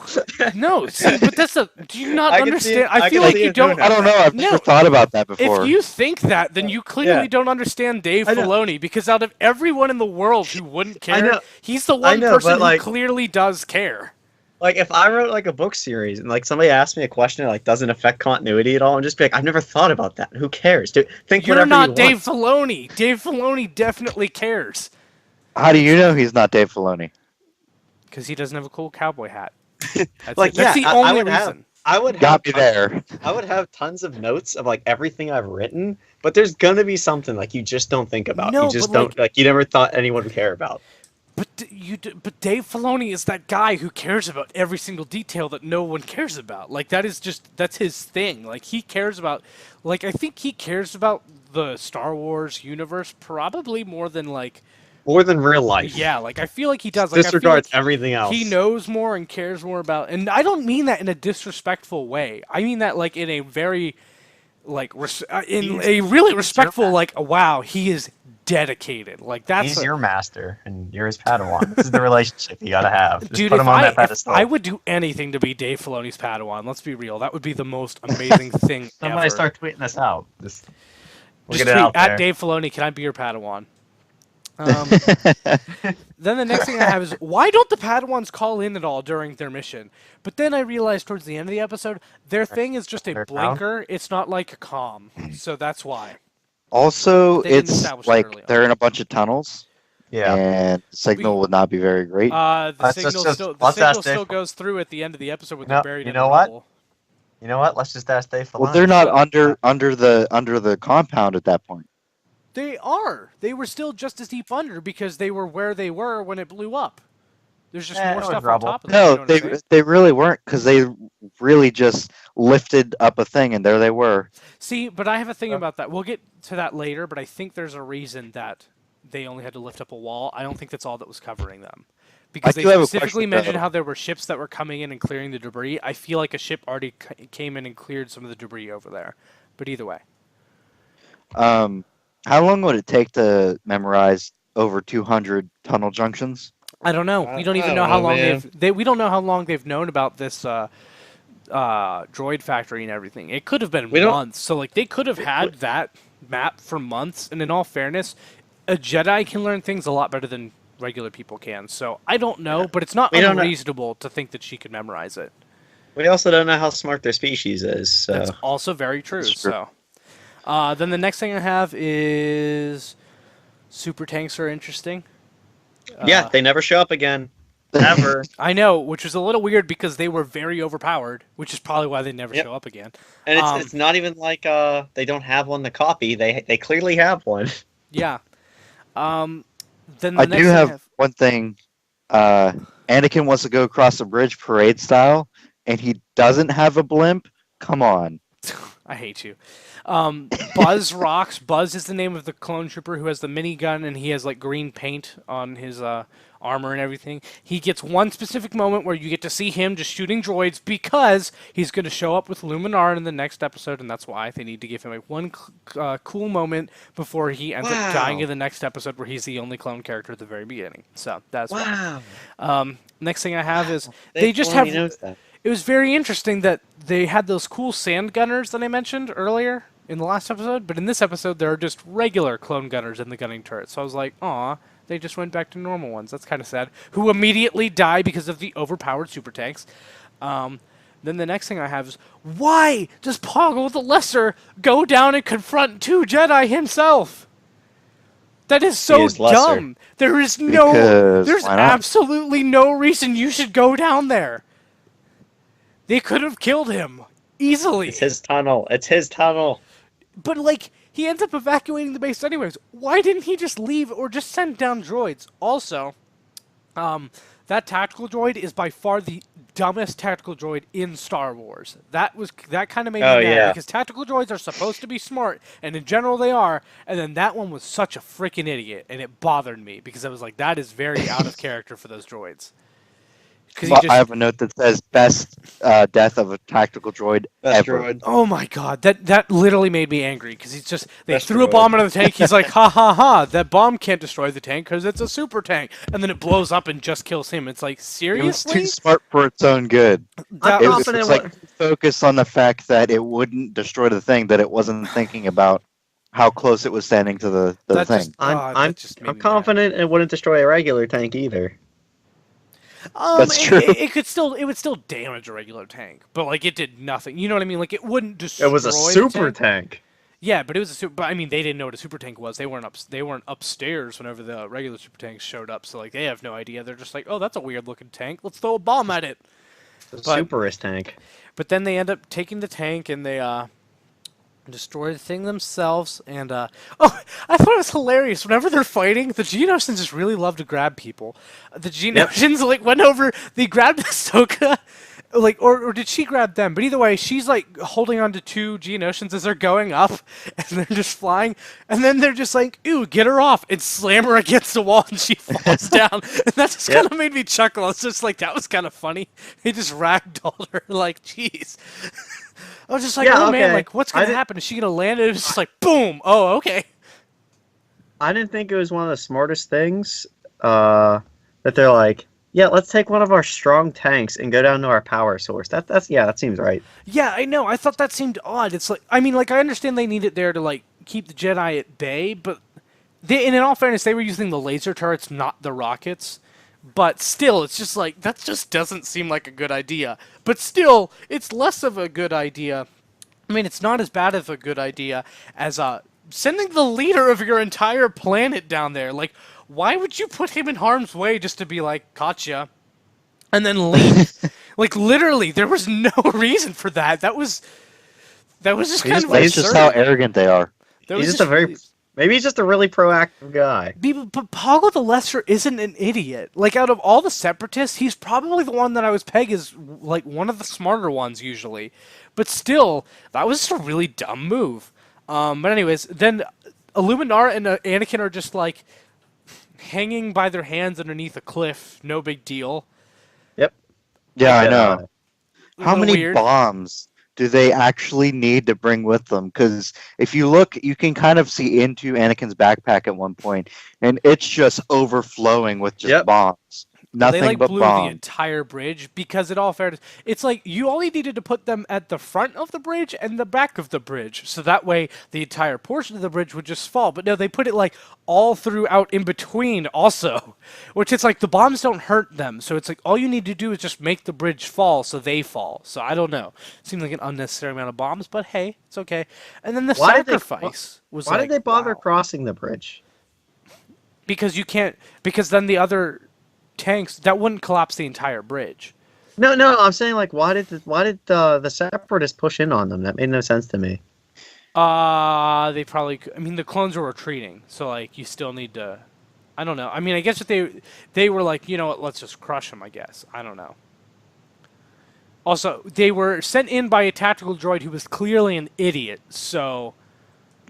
B: See, but that's a. Do you not understand? I feel like you don't.
C: I don't know. I've never thought about that before.
B: If you think that, then you clearly don't understand Dave Filoni, because out of everyone in the world who wouldn't care, he's the one person who clearly does care.
A: Like if I wrote like a book series and like somebody asked me a question that like doesn't affect continuity at all, and just be like, I've never thought about that. Who cares? Think
B: You're
A: whatever
B: not
A: you
B: Dave
A: want.
B: Filoni. Dave Filoni definitely cares.
C: How do you know he's not Dave Filoni?
B: Because he doesn't have a cool cowboy hat. That's
A: like,
B: that's the only reason.
A: I would
C: got me there.
A: I would have tons of notes of like everything I've written, but there's gonna be something like you just don't think about.
B: No,
A: you just don't like you never thought anyone would care about.
B: But Dave Filoni is that guy who cares about every single detail that no one cares about. Like that's his thing. Like he cares about, like I think he cares about the Star Wars universe probably more than
A: real life.
B: Yeah, like I feel like he does. Like,
A: Disregards everything else.
B: He knows more and cares more about, and I don't mean that in a disrespectful way. I mean that like in a very, in a really respectful, like wow, he is dedicated. Like that's
A: he's your master and you're his Padawan. This is the relationship you gotta have. Just
B: dude,
A: put him on that pedestal.
B: I would do anything to be Dave Filoni's Padawan. Let's be real. That would be the most amazing thing
A: Somebody
B: ever.
A: start tweeting this out. Just
B: tweet at Dave Filoni. Can I be your Padawan? Then the next thing I have is, why don't the Padawans call in at all during their mission? But then I realized towards the end of the episode, their thing is just a blinker. It's not like a comm, so that's why.
C: Also, it's like they're in a bunch of tunnels.
A: Yeah,
C: and the signal would not be very great.
B: The signal still goes through at the end of the episode when they're buried in the rubble.
A: You know what? Let's just ask Dave Filoni.
C: Well, they're not under the compound at that point.
B: They are. They were still just as deep under because they were where they were when it blew up. There's just more stuff on top of them.
C: No, they really weren't, because they really just lifted up a thing and there they were.
B: See, but I have a thing about that. We'll get to that later, but I think there's a reason that they only had to lift up a wall. I don't think that's all that was covering them. Because they specifically mentioned how there were ships that were coming in and clearing the debris. I feel like a ship already came in and cleared some of the debris over there. But either way.
C: How long would it take to memorize over 200 tunnel junctions?
B: I don't know. We don't even know how long we don't know how long they've known about this droid factory and everything. It could have been months. So like they could have had that map for months. And in all fairness, a Jedi can learn things a lot better than regular people can. So I don't know, but it's not unreasonable to think that she could memorize it.
A: We also don't know how smart their species is. So.
B: That's also very true. So. Then the next thing I have is super tanks are interesting.
A: Yeah, they never show up again. Ever.
B: I know, which was a little weird because they were very overpowered, which is probably why they never show up again.
A: And it's not even like they don't have one to copy. They clearly have one.
B: Yeah. Then
C: I do have one thing. Anakin wants to go across the bridge parade style, and he doesn't have a blimp. Come on.
B: I hate you. Buzz rocks. Buzz is the name of the clone trooper who has the minigun, and he has like green paint on his armor and everything. He gets one specific moment where you get to see him just shooting droids because he's going to show up with Luminara in the next episode, and that's why they need to give him one cool moment before he ends up dying in the next episode, where he's the only clone character at the very beginning. So that's why. Next thing I have is
A: They
B: they just
A: already
B: have.
A: knows that.
B: It was very interesting that they had those cool sand gunners that I mentioned earlier in the last episode, but in this episode there are just regular clone gunners in the gunning turret. So I was like, aw, they just went back to normal ones. That's kind of sad. Who immediately die because of the overpowered super tanks. Then the next thing I have is, why does Poggle the Lesser go down and confront 2 Jedi himself? That is so
A: is lesser.
B: dumb. There is no,
C: Because
B: there's
C: why not?
B: absolutely no reason you should go down there. They could have killed him easily.
A: It's his tunnel. It's his tunnel.
B: But, like, he ends up evacuating the base anyways. Why didn't he just leave or just send down droids? Also, that tactical droid is by far the dumbest tactical droid in Star Wars. That kind of made me mad
A: yeah.
B: because tactical droids are supposed to be smart, and in general they are. And then that one was such a freaking idiot, and it bothered me because I was like, that is very out of character for those droids.
C: Well, I have a note that says best death of a tactical droid
A: Best
C: ever.
A: droid.
B: Oh my god, that literally made me angry because they
A: Best
B: threw a
A: droid.
B: bomb into the tank. He's like, ha ha ha, that bomb can't destroy the tank because it's a super tank, and then it blows up and just kills him. It's like,
C: It was
B: seriously?
C: too smart for its own good.
B: That
A: I'm
B: was-
A: confident
C: It's like focus on the fact that it wouldn't destroy the thing, that it wasn't thinking about how close it was standing to the
B: That
C: thing.
B: just-
A: I'm
B: that just made
A: I'm
B: me
A: confident it wouldn't destroy a regular tank either.
C: That's true.
B: It would still damage a regular tank, but like it did nothing. You know what I mean? Like it wouldn't destroy.
A: It was a
B: the
A: super
B: tank.
A: tank.
B: Yeah, but it was a super. But I mean, they didn't know what a super tank was. They weren't upstairs whenever the regular super tanks showed up. So like they have no idea. They're just like, oh, that's a weird looking tank. Let's throw a bomb at it.
A: The
B: But-
A: superest tank.
B: But then they end up taking the tank and they destroy the thing themselves. And oh, I thought it was hilarious. Whenever they're fighting, the Geonosians just really love to grab people. The Geonosians like went over. They grabbed Ahsoka. Like, or did she grab them? But either way, she's like holding on to 2 Geonosians as they're going up, and they're just flying. And then they're just like, "Ew, get her off!" and slam her against the wall, and she falls down. And that just kind of made me chuckle. I was just like, that was kind of funny. They just ragdolled her, like, jeez. I was just like,
A: Yeah,
B: oh man,
A: okay.
B: like, what's
A: I
B: gonna
A: did-
B: happen? Is she gonna land? And it was just like, boom. Oh, okay.
A: I didn't think it was one of the smartest things that they're like, yeah, let's take one of our strong tanks and go down to our power source. That seems right.
B: Yeah, I know. I thought that seemed odd. It's like, I mean, like, I understand they need it there to like keep the Jedi at bay, but and in all fairness, they were using the laser turrets, not the rockets. But still, it's just like, that just doesn't seem like a good idea. But still, it's less of a good idea. I mean, it's not as bad of a good idea as sending the leader of your entire planet down there. Like, why would you put him in harm's way just to be like, gotcha, and then leave? Like, literally, there was no reason for that. That was just kind of
C: That's just how arrogant they are.
B: That
A: He's
B: was
A: just a very Maybe he's just a really proactive guy.
B: But Poggle the Lesser isn't an idiot. Like, out of all the Separatists, he's probably the one that I was peg as, like, one of the smarter ones, usually. But still, that was just a really dumb move. But anyways, then Illuminar and Anakin are just, like, hanging by their hands underneath a cliff. No big deal.
A: Yep.
C: Yeah, I know.
B: A
C: How
B: little
C: many
B: weird.
C: bombs do they actually need to bring with them? Because if you look, you can kind of see into Anakin's backpack at one point, and it's just overflowing with just bombs. Nothing
B: They like
C: but
B: blew
C: bombs.
B: the entire bridge because, in all fairness, it's like you only needed to put them at the front of the bridge and the back of the bridge, so that way the entire portion of the bridge would just fall. But no, they put it like all throughout in between, also, which it's like the bombs don't hurt them, so it's like all you need to do is just make the bridge fall, so they fall. So I don't know. Seems like an unnecessary amount of bombs, but hey, it's okay. And then the sacrifice was
A: Why
B: like,
A: did they bother
B: wow.
A: crossing the bridge?
B: Because you can't. Because then the other tanks that wouldn't collapse the entire bridge.
A: No, I'm saying like why did the Separatists push in on them? That made no sense to me.
B: They probably. I mean, the clones were retreating, so like you still need to. I don't know. I mean, I guess if they were like, you know what, let's just crush them. I guess I don't know. Also, they were sent in by a tactical droid who was clearly an idiot. So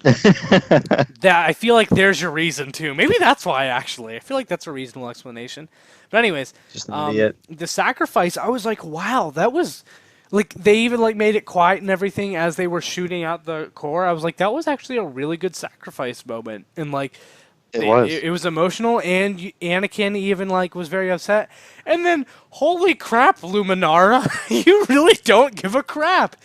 B: that I feel like there's your reason too. Maybe that's why. Actually, I feel like that's a reasonable explanation. But anyways,
A: Just an idiot.
B: the sacrifice. I was like, wow, that was. Like, they even, like, made it quiet and everything as they were shooting out the core. I was like, that was actually a really good sacrifice moment. And, like,
C: It was.
B: It was emotional, and Anakin even like was very upset. And then, holy crap, Luminara, you really don't give a crap.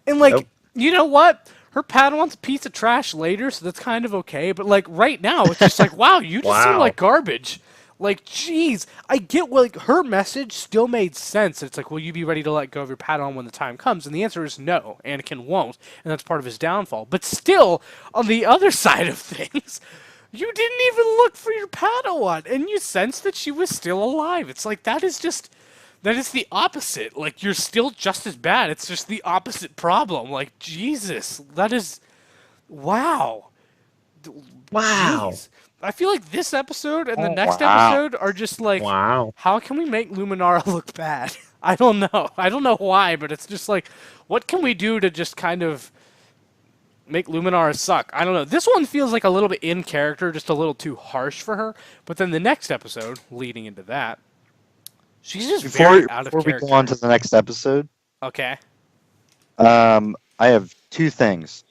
B: And like,
A: Nope.
B: you know what? Her Padawan's a piece of trash later, so that's kind of okay. But like right now, it's just like, wow, you just seem
A: Wow.
B: like garbage. Like, jeez, I get like her message still made sense. It's like, will you be ready to let go of your Padawan when the time comes? And the answer is no. Anakin won't, and that's part of his downfall. But still, on the other side of things, you didn't even look for your Padawan, and you sensed that she was still alive. It's like that is the opposite. Like you're still just as bad. It's just the opposite problem. Like Jesus, that is wow.
A: Wow.
B: Jeez. I feel like this episode and the
C: Oh,
B: next
C: wow.
B: episode are just like,
A: Wow.
B: how can we make Luminara look bad? I don't know. I don't know why, but it's just like, what can we do to just kind of make Luminara suck? I don't know. This one feels like a little bit in character, just a little too harsh for her. But then the next episode, leading into that, she's just very out of
C: Before we
B: character.
C: go on to the next episode,
B: Okay.
C: I have two things.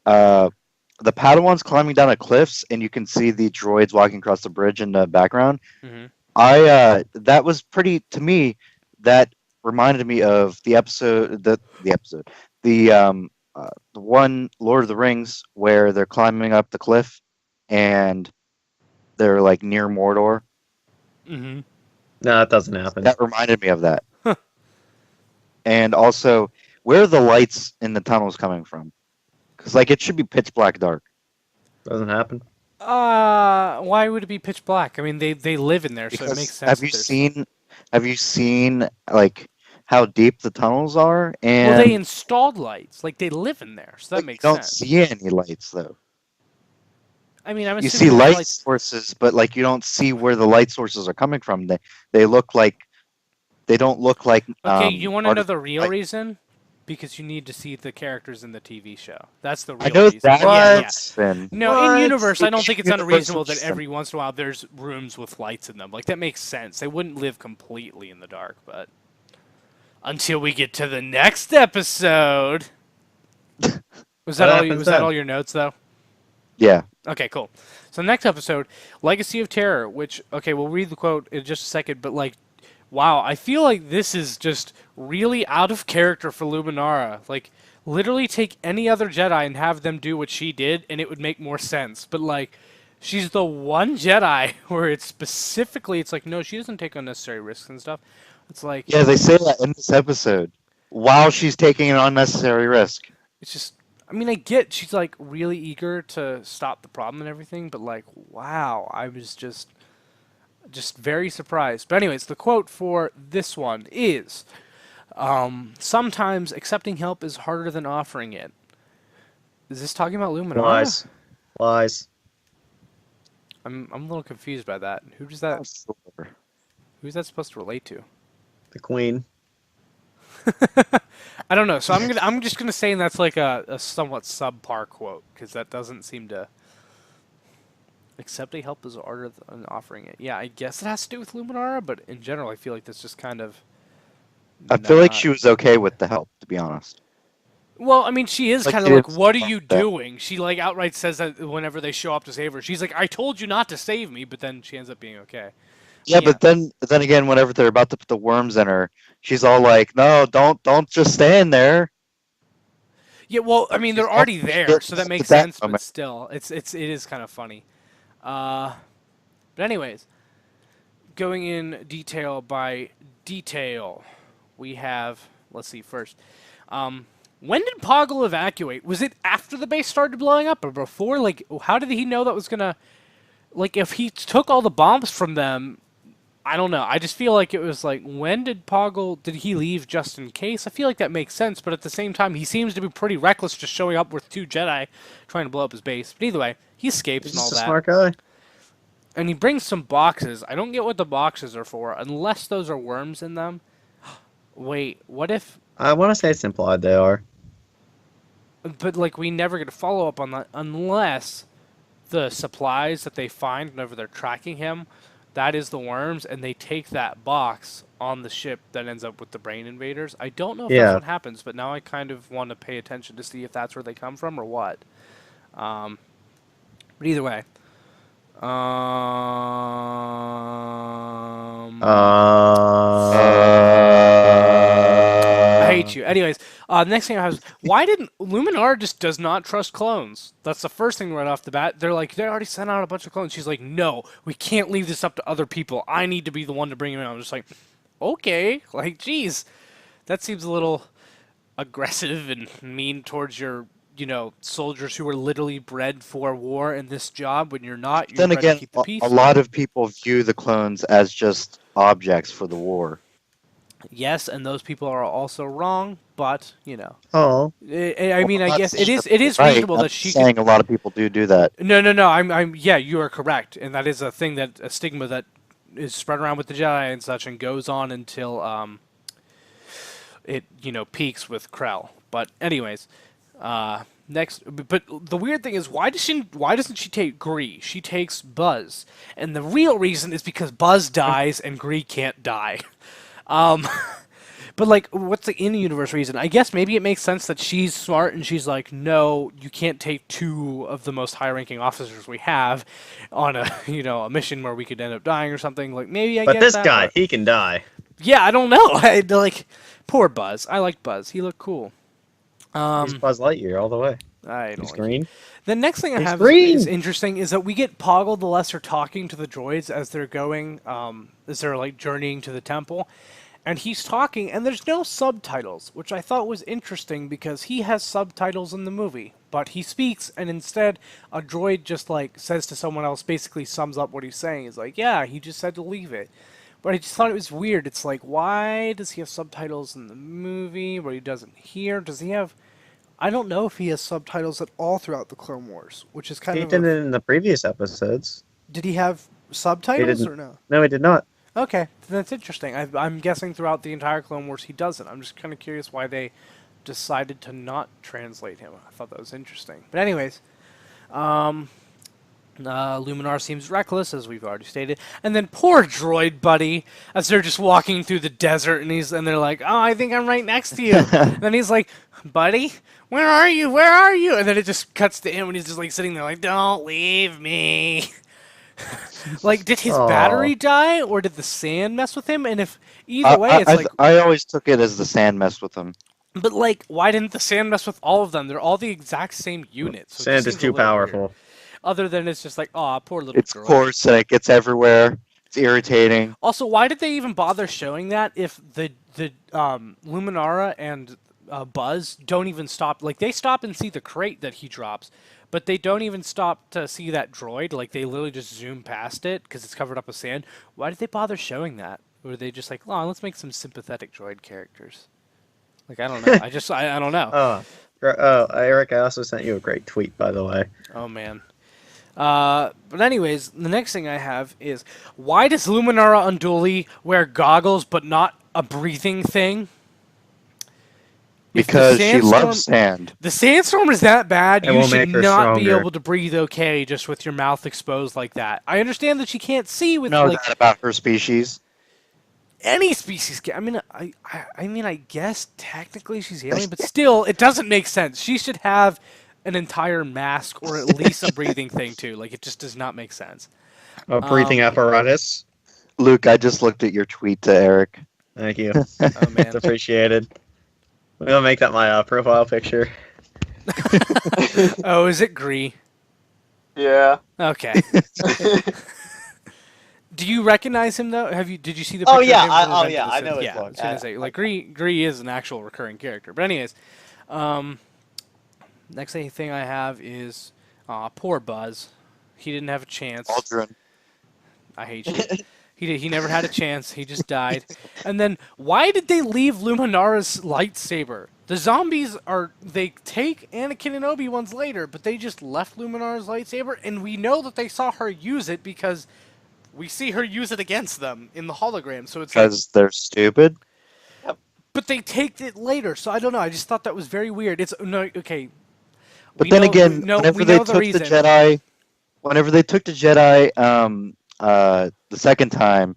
C: The Padawans climbing down a cliffs, and you can see the droids walking across the bridge in the background.
B: hmm
C: That was pretty to me. That reminded me of the one Lord of the Rings where they're climbing up the cliff, and they're like near Mordor.
B: hmm
A: No, that doesn't happen.
C: That reminded me of that. And also, where are the lights in the tunnels coming from? Because like it should be pitch black dark.
A: Doesn't happen.
B: Why would it be pitch black? I mean, they live in there, so it
C: Because
B: makes sense.
C: have you seen like how deep the tunnels are? And
B: Well, they installed lights. Like, they live in there, so that
C: like,
B: makes
C: you don't
B: sense.
C: see any lights though.
B: I mean, I'm
C: You
B: assuming
C: see
B: there's
C: light sources, but like you don't see where the light sources are coming from. They look like they don't look like.
B: Okay, you want to know the
C: artificial
B: real
C: light.
B: reason? Because you need to see the characters in the TV show. That's the real
C: I know
B: reason.
C: that.
B: Yeah, yeah.
C: Then
B: No,
A: What?
B: in universe, I don't
C: It's
B: think it's
C: universal
B: unreasonable that
C: system.
B: every once in a while there's rooms with lights in them. Like, that makes sense. They wouldn't live completely in the dark, but until we get to the next episode. Was that
A: What
B: all?
A: happens
B: Was that
A: then?
B: all your notes though?
C: Yeah.
B: Okay, cool. So next episode, Legacy of Terror, which, okay, we'll read the quote in just a second, but like, wow, I feel like this is just really out of character for Luminara. Like, literally take any other Jedi and have them do what she did, and it would make more sense. But like, she's the one Jedi where it's specifically, it's like, no, she doesn't take unnecessary risks and stuff. It's like,
C: Yeah, they say that in this episode while she's taking an unnecessary risk.
B: it's just, I mean, I get she's like really eager to stop the problem and everything, but like, wow, I was just very surprised. But anyways, the quote for this one is, sometimes accepting help is harder than offering it. Is this talking about Luminara?
A: Lies. Lies.
B: I'm a little confused by that. Who's
C: Oh,
B: that
C: sure.
B: supposed to relate to?
A: The Queen.
B: I don't know. So I'm just gonna say that's like a somewhat subpar quote, because that doesn't seem to. Accepting help is harder than offering it. Yeah, I guess it has to do with Luminara, but in general, I feel like that's just kind of.
C: I feel like
B: not-
C: she was okay with the help, to be honest.
B: Well, I mean, she is
C: Like,
B: kind
C: she
B: of like,
C: didn't
B: "What are
C: stop
B: you
C: that.
B: doing?" She like outright says that whenever they show up to save her. She's like, "I told you not to save me," but then she ends up being okay.
C: Yeah,
B: Yeah.
C: but then again, whenever they're about to put the worms in her, she's all like, "No, don't just stand there."
B: Yeah, well, I mean, they're
C: She's
B: already
C: all-
B: there, so that
C: at
B: makes
C: that
B: sense. But
C: moment.
B: still, it is kind of funny. But anyways, going in detail by detail, we have. Let's see first. When did Poggle evacuate? Was it after the base started blowing up or before? Like, how did he know that was gonna? Like, if he took all the bombs from them, I don't know. I just feel like it was like, when did he leave just in case? I feel like that makes sense, but at the same time, he seems to be pretty reckless just showing up with two Jedi trying to blow up his base. But either way, he escapes
A: He's
B: and all
A: just a
B: that.
A: smart guy.
B: And he brings some boxes. I don't get what the boxes are for, unless those are worms in them. Wait, what if...
A: I want to say it's implied they are.
B: But, like, we never get a follow-up on that unless the supplies that they find whenever they're tracking him, that is the worms, and they take that box on the ship that ends up with the brain invaders. I don't know if
A: Yeah.
B: that's what happens, but now I kind of want to pay attention to see if that's where they come from or what. But either way, I hate you. Anyways, next thing I have is, why didn't Luminar just does not trust clones? That's the first thing right off the bat. They're like, they already sent out a bunch of clones. She's like, no, we can't leave this up to other people. I need to be the one to bring them in. I'm just like, okay, like, geez, that seems a little aggressive and mean towards your, soldiers who are literally bred for war in this job. When you're not, you're
C: Then
B: bred
C: again,
B: to keep the peace.
C: a lot of people view the clones as just objects for the war.
B: Yes, and those people are also wrong, but
A: Oh,
B: I mean, I
C: Not
B: guess
C: saying
B: it is
C: right,
B: reasonable
C: I'm
B: that she
C: saying
B: could.
C: a lot of people do that.
B: No. Yeah, you are correct, and that is a stigma that is spread around with the Jedi and such, and goes on until it peaks with Krell. But anyways, next, but the weird thing is, why doesn't she take Gree? She takes Buzz, and the real reason is because Buzz dies and Gree can't die. But like, what's the in-universe reason? I guess maybe it makes sense that she's smart and she's like, no, you can't take two of the most high-ranking officers we have on a a mission where we could end up dying or something. Like, maybe I
A: but
B: get
A: this
B: that,
A: guy,
B: but-
A: he can die.
B: yeah, I don't know. Like, poor Buzz. I liked Buzz. He looked cool.
A: He's Buzz Lightyear all the way.
B: I don't
A: He's
B: like
A: green.
B: The next thing I
A: He's
B: have
A: green.
B: is interesting is that we get Poggle the Lesser talking to the droids as they're going, as they're like journeying to the temple. And he's talking, and there's no subtitles, which I thought was interesting because he has subtitles in the movie. But he speaks, and instead, a droid just like says to someone else, basically sums up what he's saying. He's like, yeah, he just said to leave it. But I just thought it was weird. It's like, why does he have subtitles in the movie where he doesn't here? Does he have... I don't know if he has subtitles at all throughout the Clone Wars, which is kind
A: He
B: of...
A: did it in the previous episodes.
B: Did he have subtitles
A: didn't.
B: or no?
A: No, he did not.
B: Okay, that's interesting. I'm guessing throughout the entire Clone Wars he doesn't. I'm just kind of curious why they decided to not translate him. I thought that was interesting. But anyways, Luminar seems reckless, as we've already stated. And then poor droid buddy, as they're just walking through the desert, and they're like, oh, I think I'm right next to you. And then he's like, buddy, where are you? Where are you? And then it just cuts to him, and he's just like sitting there like, don't leave me. Like, did his
A: Aw.
B: battery die, or did the sand mess with him? And if either way, it's like,
C: I always took it as the sand messed with him.
B: but like, why didn't the sand mess with all of them? They're all the exact same unit. So it
A: Sand
B: just
A: is
B: seems a
A: too
B: little
A: powerful.
B: weird. Other than it's just like, aw, poor little
C: It's
B: droid.
C: coarse and it gets everywhere. It's irritating.
B: Also, why did they even bother showing that if the Luminara and Buzz don't even stop? Like, they stop and see the crate that he drops, but they don't even stop to see that droid. Like, they literally just zoom past it because it's covered up with sand. Why did they bother showing that? Or were they just like, oh, let's make some sympathetic droid characters? Like, I don't know. I don't know.
A: Eric, I also sent you a great tweet, by the way.
B: Oh, man. But anyways, the next thing I have is, why does Luminara Unduli wear goggles but not a breathing thing? If the
C: Because she
B: sandstorm-
C: loves sand.
B: The sandstorm is that bad,
A: It
B: you
A: will
B: should
A: make her
B: not be
A: stronger.
B: able to breathe okay just with your mouth exposed like that. I understand that she can't see with
C: Know
B: like
C: that about her species.
B: any species. I mean, I guess technically she's alien, but still, it doesn't make sense. She should have an entire mask or at least a breathing thing too. Like, it just does not make sense.
A: A breathing apparatus.
C: Luke, I just looked at your tweet to Eric.
A: Thank you.
B: Oh man.
A: It's appreciated. I'm gonna make that my profile picture.
B: Oh, is it Gree?
D: Yeah.
B: Okay. Do you recognize him though? Did you see the
D: Oh,
B: picture
D: yeah,
B: of him?
D: I-
B: from
D: oh,
B: Revenge
D: yeah,
B: of the
D: I know
B: Sith?
D: his
B: Yeah, I
D: look.
B: was gonna say, like, Gree is an actual recurring character. But anyways, next thing I have is poor Buzz. He didn't have a chance.
C: Aldrin.
B: I hate you. He never had a chance. He just died. And then why did they leave Luminara's lightsaber? The zombies they take Anakin and Obi-Wan's later, but they just left Luminara's lightsaber, and we know that they saw her use it because we see her use it against them in the hologram. So it's like,
C: Because they're stupid.
B: but they take it later. So I don't know. I just thought that was very weird. It's no okay.
C: But
B: We
C: then
B: know-
C: again,
B: we know
C: whenever
B: the
C: they took the
B: reason.
C: Jedi, the second time,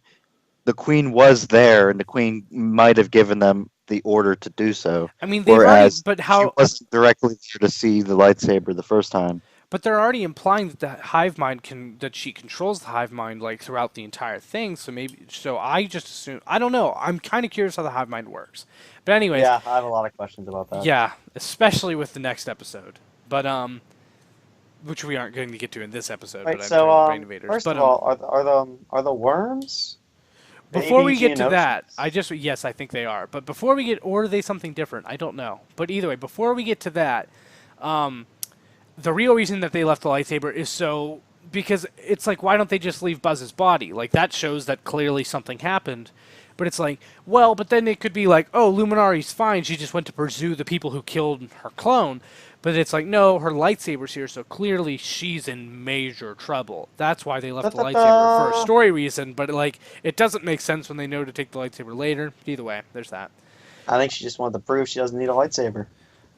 C: the Queen was there, and the Queen might have given them the order to do so.
B: I mean, they've already,
C: Whereas
B: but
C: she
B: how?
C: wasn't directly there to see the lightsaber the first time.
B: But they're already implying that the hive mind that she controls the hive mind like throughout the entire thing. So I just assume, I don't know. I'm kind of curious how the hive mind works. But anyways,
A: Yeah, I have a lot of questions about that.
B: yeah, especially with the next episode. But which we aren't going to get to in this episode.
A: Wait,
B: But I'm
A: so
B: talking Brain Invaders.
A: first
B: But
A: of all, are the worms?
B: before we get to
A: Geonosis?
B: that, yes, I think they are. But before we get, or are they something different? I don't know. But either way, before we get to that, the real reason that they left the lightsaber is because it's like, why don't they just leave Buzz's body? Like, that shows that clearly something happened. But it's like, well, but then it could be like, oh, Luminari's fine. She just went to pursue the people who killed her clone. But it's like, no, her lightsaber's here, so clearly she's in major trouble. That's why they left the lightsaber for a story reason. But like, it doesn't make sense when they know to take the lightsaber later. Either way, there's that.
A: I think she just wanted to prove she doesn't need a lightsaber.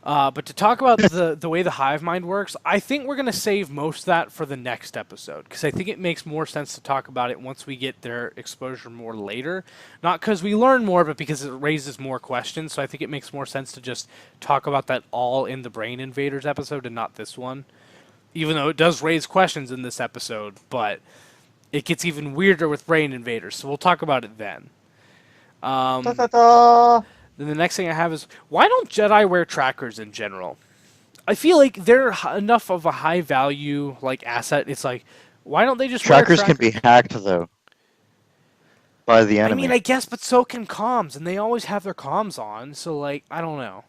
B: But to talk about the way the hive mind works, I think we're going to save most of that for the next episode, because I think it makes more sense to talk about it once we get their exposure more later. Not because we learn more, but because it raises more questions, so I think it makes more sense to just talk about that all in the Brain Invaders episode and not this one. Even though it does raise questions in this episode, but it gets even weirder with Brain Invaders, so we'll talk about it then. Then the next thing I have is, why don't Jedi wear trackers in general? I feel like they're enough of a high value like asset. It's like, why don't they just
C: Trackers
B: wear
C: can be hacked though by the enemy.
B: I mean, I guess, but so can comms, and they always have their comms on. So like, I don't know.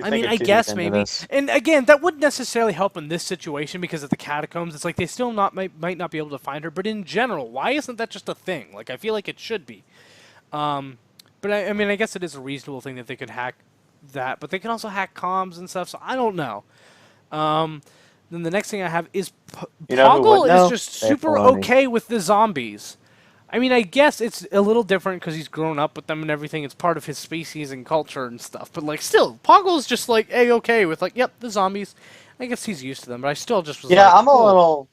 B: I mean, I guess maybe. And again, that wouldn't necessarily help in this situation because of the catacombs. It's like they still might not be able to find her. But in general, why isn't that just a thing? Like, I feel like it should be. But I mean, I guess it is a reasonable thing that they could hack that, but they can also hack comms and stuff. So I don't know. Then the next thing I have is Poggle is just super okay with the zombies. I mean, I guess it's a little different because he's grown up with them and everything. It's part of his species and culture and stuff. But like, still, Poggle's just like okay with like, yep, the zombies. I guess he's used to them, but I still just was
A: I'm a little.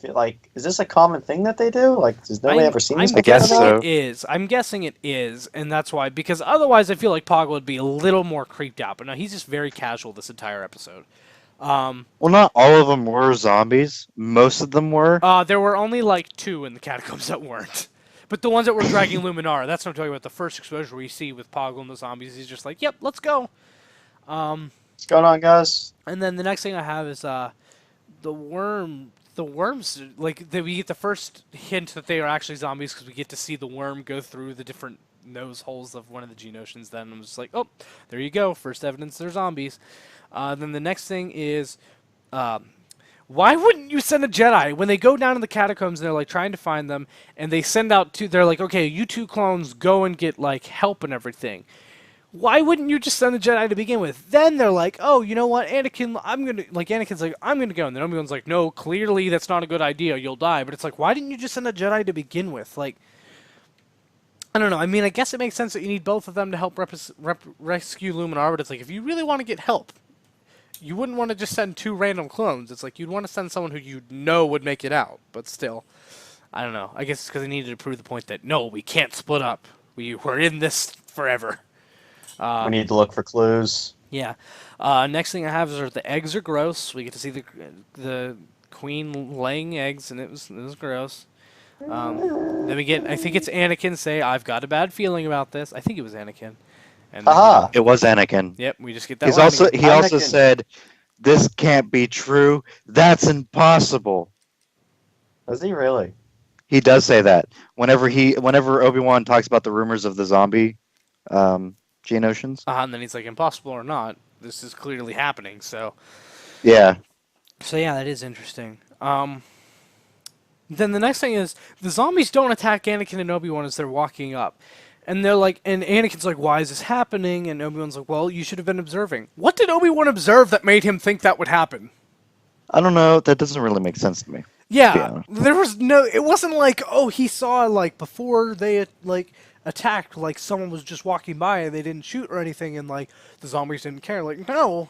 A: Like, is this a common thing that they do? Like, does nobody ever seen this?
C: I guess so.
B: It is. I'm guessing it is, and that's why. Because otherwise, I feel like Poggle would be a little more creeped out. But no, he's just very casual this entire episode.
C: Well, not all of them were zombies. Most of them were.
B: There were only like 2 in the catacombs that weren't. But the ones that were dragging Luminara, that's what I'm talking about. The first exposure we see with Poggle and the zombies, he's just like, yep, let's go.
A: What's going on, guys?
B: And then the next thing I have is the worm. The worms, like, we get the first hint that they are actually zombies because we get to see the worm go through the different nose holes of one of the Geonosians. Then I'm just like, oh, there you go. First evidence they're zombies. Then the next thing is, why wouldn't you send a Jedi when they go down in the catacombs and they're like trying to find them, and they send out they're like, okay, you 2 clones go and get like help and everything. Why wouldn't you just send the Jedi to begin with? Then they're like, oh, you know what, Anakin, Anakin's like, I'm gonna go, and then Obi-Wan's like, no, clearly that's not a good idea, you'll die. But it's like, why didn't you just send a Jedi to begin with? Like, I don't know. I mean, I guess it makes sense that you need both of them to help rescue Luminar, but it's like, if you really want to get help, you wouldn't want to just send 2 random clones. It's like, you'd want to send someone who you know would make it out. But still, I don't know. I guess it's because they needed to prove the point that, no, we can't split up. We're in this forever.
A: We need to look for clues.
B: Yeah. Next thing I have is the eggs are gross. We get to see the queen laying eggs, and it was gross. Then we get, I think it's Anakin say, I've got a bad feeling about this. I think it was Anakin. And
C: It was Anakin.
B: Yep, we just get that.
C: He also said, "This can't be true. That's impossible."
A: Does he really?
C: He does say that whenever Obi-Wan talks about the rumors of the zombie Geonosians.
B: And then he's like, impossible or not, this is clearly happening. So
C: yeah.
B: So yeah, that is interesting. Then the next thing is the zombies don't attack Anakin and Obi-Wan as they're walking up. And they're like, and Anakin's like, why is this happening? And Obi-Wan's like, well, you should have been observing. What did Obi-Wan observe that made him think that would happen?
C: I don't know. That doesn't really make sense to me.
B: Yeah, there was it wasn't like, oh, he saw, like, before they, like, attacked, like, someone was just walking by and they didn't shoot or anything, and, like, the zombies didn't care. Like, no,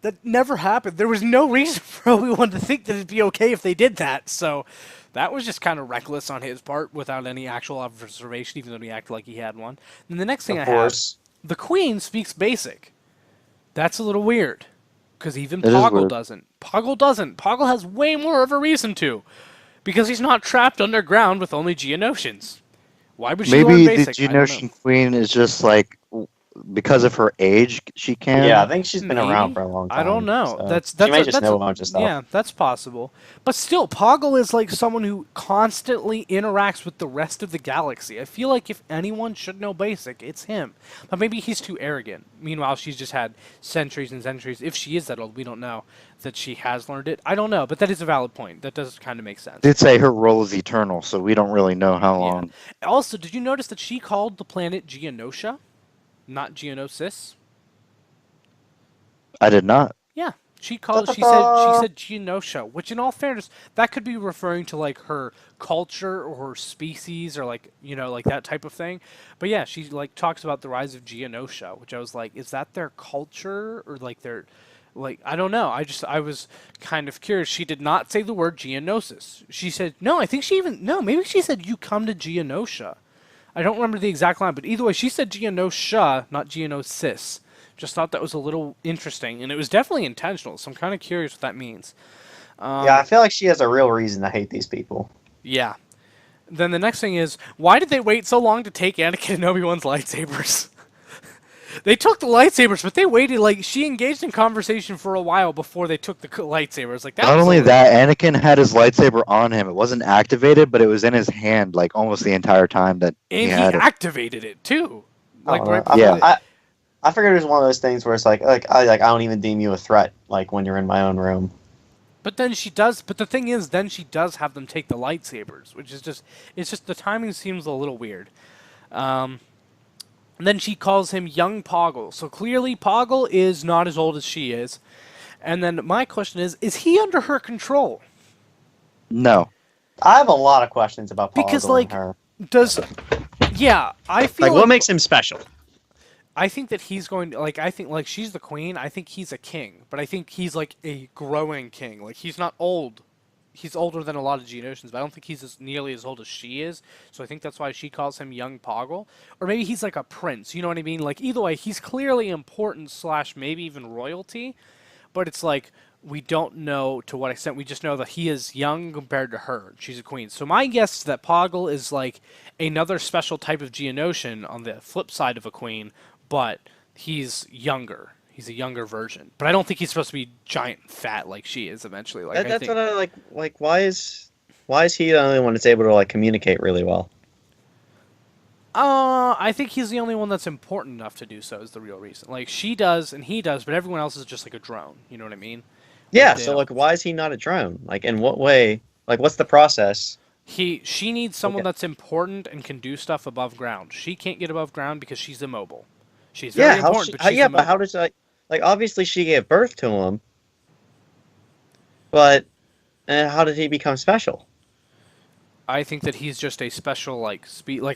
B: that never happened. There was no reason for Obi-Wan to think that it'd be okay if they did that, so that was just kind of reckless on his part without any actual observation, even though he acted like he had one. And the next thing I have, the Queen speaks Basic. That's a little weird. Because even
C: It is
B: Poggle
C: weird.
B: doesn't. Poggle doesn't. Poggle has way more of a reason to. Because he's not trapped underground with only Geonosians. Why would she learn
C: Maybe the
B: basic? I don't know.
C: Geonosian Queen is just like because of her age, she
A: Yeah, I
C: can.
A: think she's been around
B: Maybe.
A: for a long
B: I don't
A: time.
B: know.
A: So
B: That's
A: she
B: that's
A: may
B: a,
A: just
B: that's
A: know
B: a,
A: a bunch of stuff.
B: yeah, that's possible. But still, Poggle is like someone who constantly interacts with the rest of the galaxy. I feel like if anyone should know basic, it's him. But maybe he's too arrogant. Meanwhile, she's just had centuries and centuries. If she is that old, we don't know that she has learned it. I don't know, but that is a valid point. That does kind of make sense.
C: Did say her role is eternal, so we don't really know how long.
B: Also, did you notice that she called the planet Geonosia, not Geonosis?
C: I did not.
B: Yeah, she said Genosha, which in all fairness, that could be referring to like her culture or her species or like like that type of thing. But yeah, she like talks about the rise of Geonosha, which I was like, is that their culture or like their like I don't know. I was kind of curious. She did not say the word Geonosis. She said no. I think she even no. Maybe she said you come to Geonosha. I don't remember the exact line, but either way, she said Geonosha, not Geonosis. Just thought that was a little interesting, and it was definitely intentional. So I'm kind of curious what that means.
A: Yeah, I feel like she has a real reason to hate these people.
B: Yeah. Then the next thing is, why did they wait so long to take Anakin and Obi-Wan's lightsabers? They took the lightsabers, but they waited. Like she engaged in conversation for a while before they took the lightsabers. Like that.
C: Not
B: was
C: only
B: a little-
C: that, Anakin had his lightsaber on him. It wasn't activated, but it was in his hand like almost the entire time that
B: and
C: he
B: he
C: had it.
B: activated it too. Like right
A: I,
B: before
C: Yeah.
A: I figured it was one of those things where it's I don't even deem you a threat. Like when you're in my own room.
B: But then she does. But the thing is, then she does have them take the lightsabers, which is it's just the timing seems a little weird. And then she calls him young Poggle. So clearly Poggle is not as old as she is. And then my question is he under her control?
C: No.
A: I have a lot of questions about Paul
B: Because
A: and
B: like
A: her.
B: yeah, I feel
A: Like, what makes him special?
B: I think that he's going to, like, I think, like, she's the queen. I think he's a king. But I think he's, like, a growing king. Like, he's not old. He's older than a lot of Geonosians, but I don't think he's nearly as old as she is. So I think that's why she calls him young Poggle. Or maybe he's, like, a prince. You know what I mean? Like, either way, he's clearly important / maybe even royalty. But it's like, we don't know to what extent. We just know that he is young compared to her. She's a queen. So my guess is that Poggle is, like, another special type of Geonosian on the flip side of a queen, but he's younger. He's a younger version. But I don't think he's supposed to be giant and fat like she is eventually. Like
A: That's what I like. Like, why is he the only one that's able to like communicate really well?
B: I think he's the only one that's important enough to do so is the real reason. Like she does and he does, but everyone else is just like a drone. You know what I mean?
A: Yeah.
B: Like,
A: So like, why is he not a drone? Like, in what way? Like, what's the process?
B: She needs someone
A: Okay.
B: that's important and can do stuff above ground. She can't get above ground because she's immobile. She's very important, but she's
A: yeah,
B: immobile.
A: but how does like obviously she gave birth to him, but how did he become special?
B: I think that he's just a special like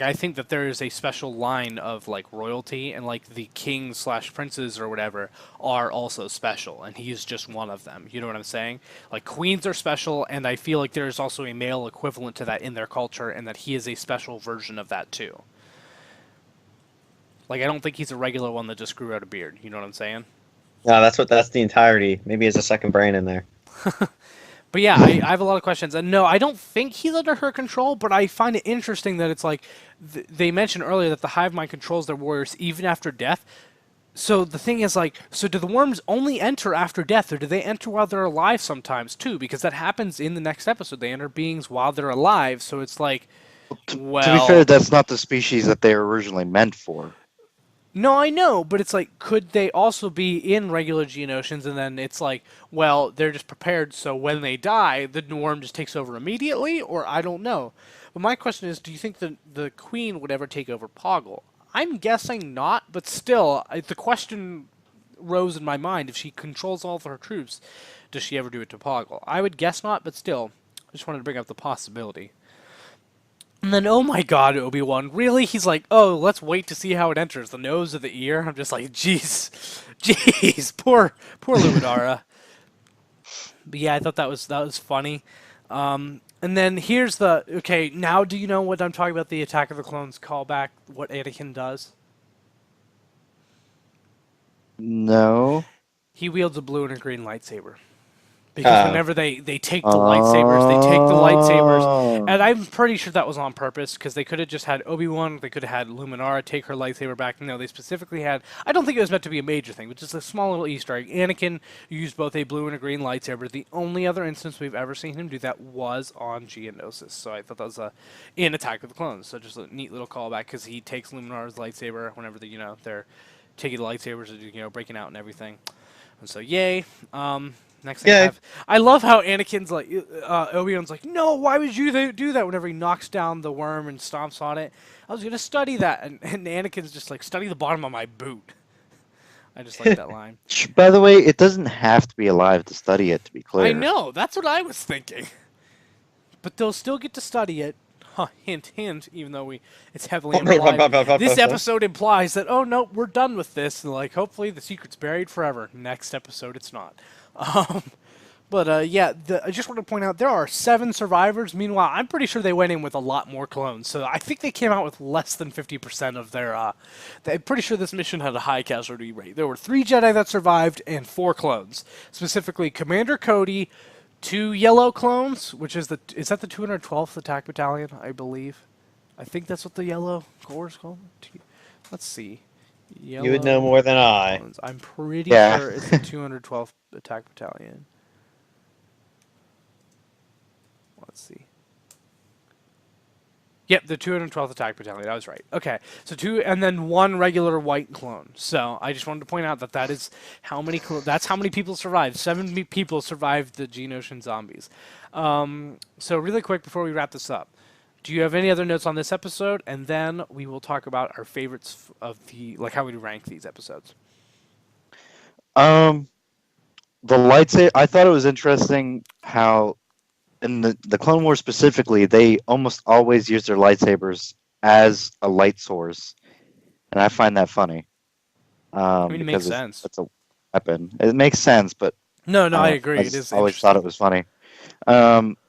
B: I think that there is a special line of like royalty and like the kings / princes or whatever are also special and he's just one of them. You know what I'm saying? Like queens are special and I feel like there is also a male equivalent to that in their culture and that he is a special version of that too. Like I don't think he's a regular one that just grew out a beard. You know what I'm saying?
A: No, that's the entirety. Maybe there's a second brain in there.
B: But yeah, I have a lot of questions. And no, I don't think he's under her control, but I find it interesting that it's like, they mentioned earlier that the hive mind controls their warriors even after death. So the thing is like, so do the worms only enter after death, or do they enter while they're alive sometimes too? Because that happens in the next episode. They enter beings while they're alive, so it's like, well...
C: To be fair, that's not the species that they were originally meant for.
B: No, I know, but it's like, could they also be in regular Geonosians, and then it's like, well, they're just prepared, so when they die, the worm just takes over immediately, or I don't know. But my question is, do you think the Queen would ever take over Poggle? I'm guessing not, but still, the question rose in my mind, if she controls all of her troops, does she ever do it to Poggle? I would guess not, but still, I just wanted to bring up the possibility. And then, oh my god, Obi-Wan, really? He's like, oh, let's wait to see how it enters. The nose or the ear? I'm just like, jeez, poor Luminara. But yeah, I thought that was funny. And then here's okay, now do you know what I'm talking about, the Attack of the Clones callback, what Anakin does?
C: No.
B: He wields a blue and a green lightsaber. Because whenever they take the lightsabers, and I'm pretty sure that was on purpose, because they could have just had Obi-Wan, they could have had Luminara take her lightsaber back. No, they specifically had, I don't think it was meant to be a major thing, but just a small little Easter egg. Anakin used both a blue and a green lightsaber. The only other instance we've ever seen him do that was on Geonosis, so I thought that was in Attack of the Clones, so just a neat little callback, because he takes Luminara's lightsaber whenever they're taking the lightsabers, breaking out and everything. And so, yay. Next thing I love how Anakin's like, Obi-Wan's like, no, why would you do that whenever he knocks down the worm and stomps on it? I was going to study that. And Anakin's just like, study the bottom of my boot. I just like that line.
C: By the way, it doesn't have to be alive to study it, to be clear.
B: I know. That's what I was thinking. But they'll still get to study it. Huh, hint, hint, even though it's heavily implied. This episode implies that, oh, no, we're done with this. And like, hopefully the secret's buried forever. Next episode, it's not. I just want to point out there are 7 survivors. Meanwhile, I'm pretty sure they went in with a lot more clones. So I think they came out with less than 50% of their. I'm pretty sure this mission had a high casualty rate. There were 3 Jedi that survived and 4 clones. Specifically, Commander Cody, 2 yellow clones, which is that the 212th Attack Battalion, I believe. I think that's what the yellow corps is called. Let's see. Yellow
A: You would know more than I.
B: clones. I'm pretty sure it's the 212th Attack Battalion. Let's see. Yep, the 212th Attack Battalion. I was right. Okay, so 2 and then 1 regular white clone. So I just wanted to point out that is how many. That's how many people survived. 7 people survived the Geonosian zombies. So really quick before we wrap this up. Do you have any other notes on this episode? And then we will talk about our favorites of how we rank these episodes.
C: The lightsaber. I thought it was interesting how, in the Clone Wars specifically, they almost always use their lightsabers as a light source, and I find that funny.
B: I mean, it makes sense.
C: It's a weapon. It makes sense, but
B: no, I agree.
C: I just always thought it was funny.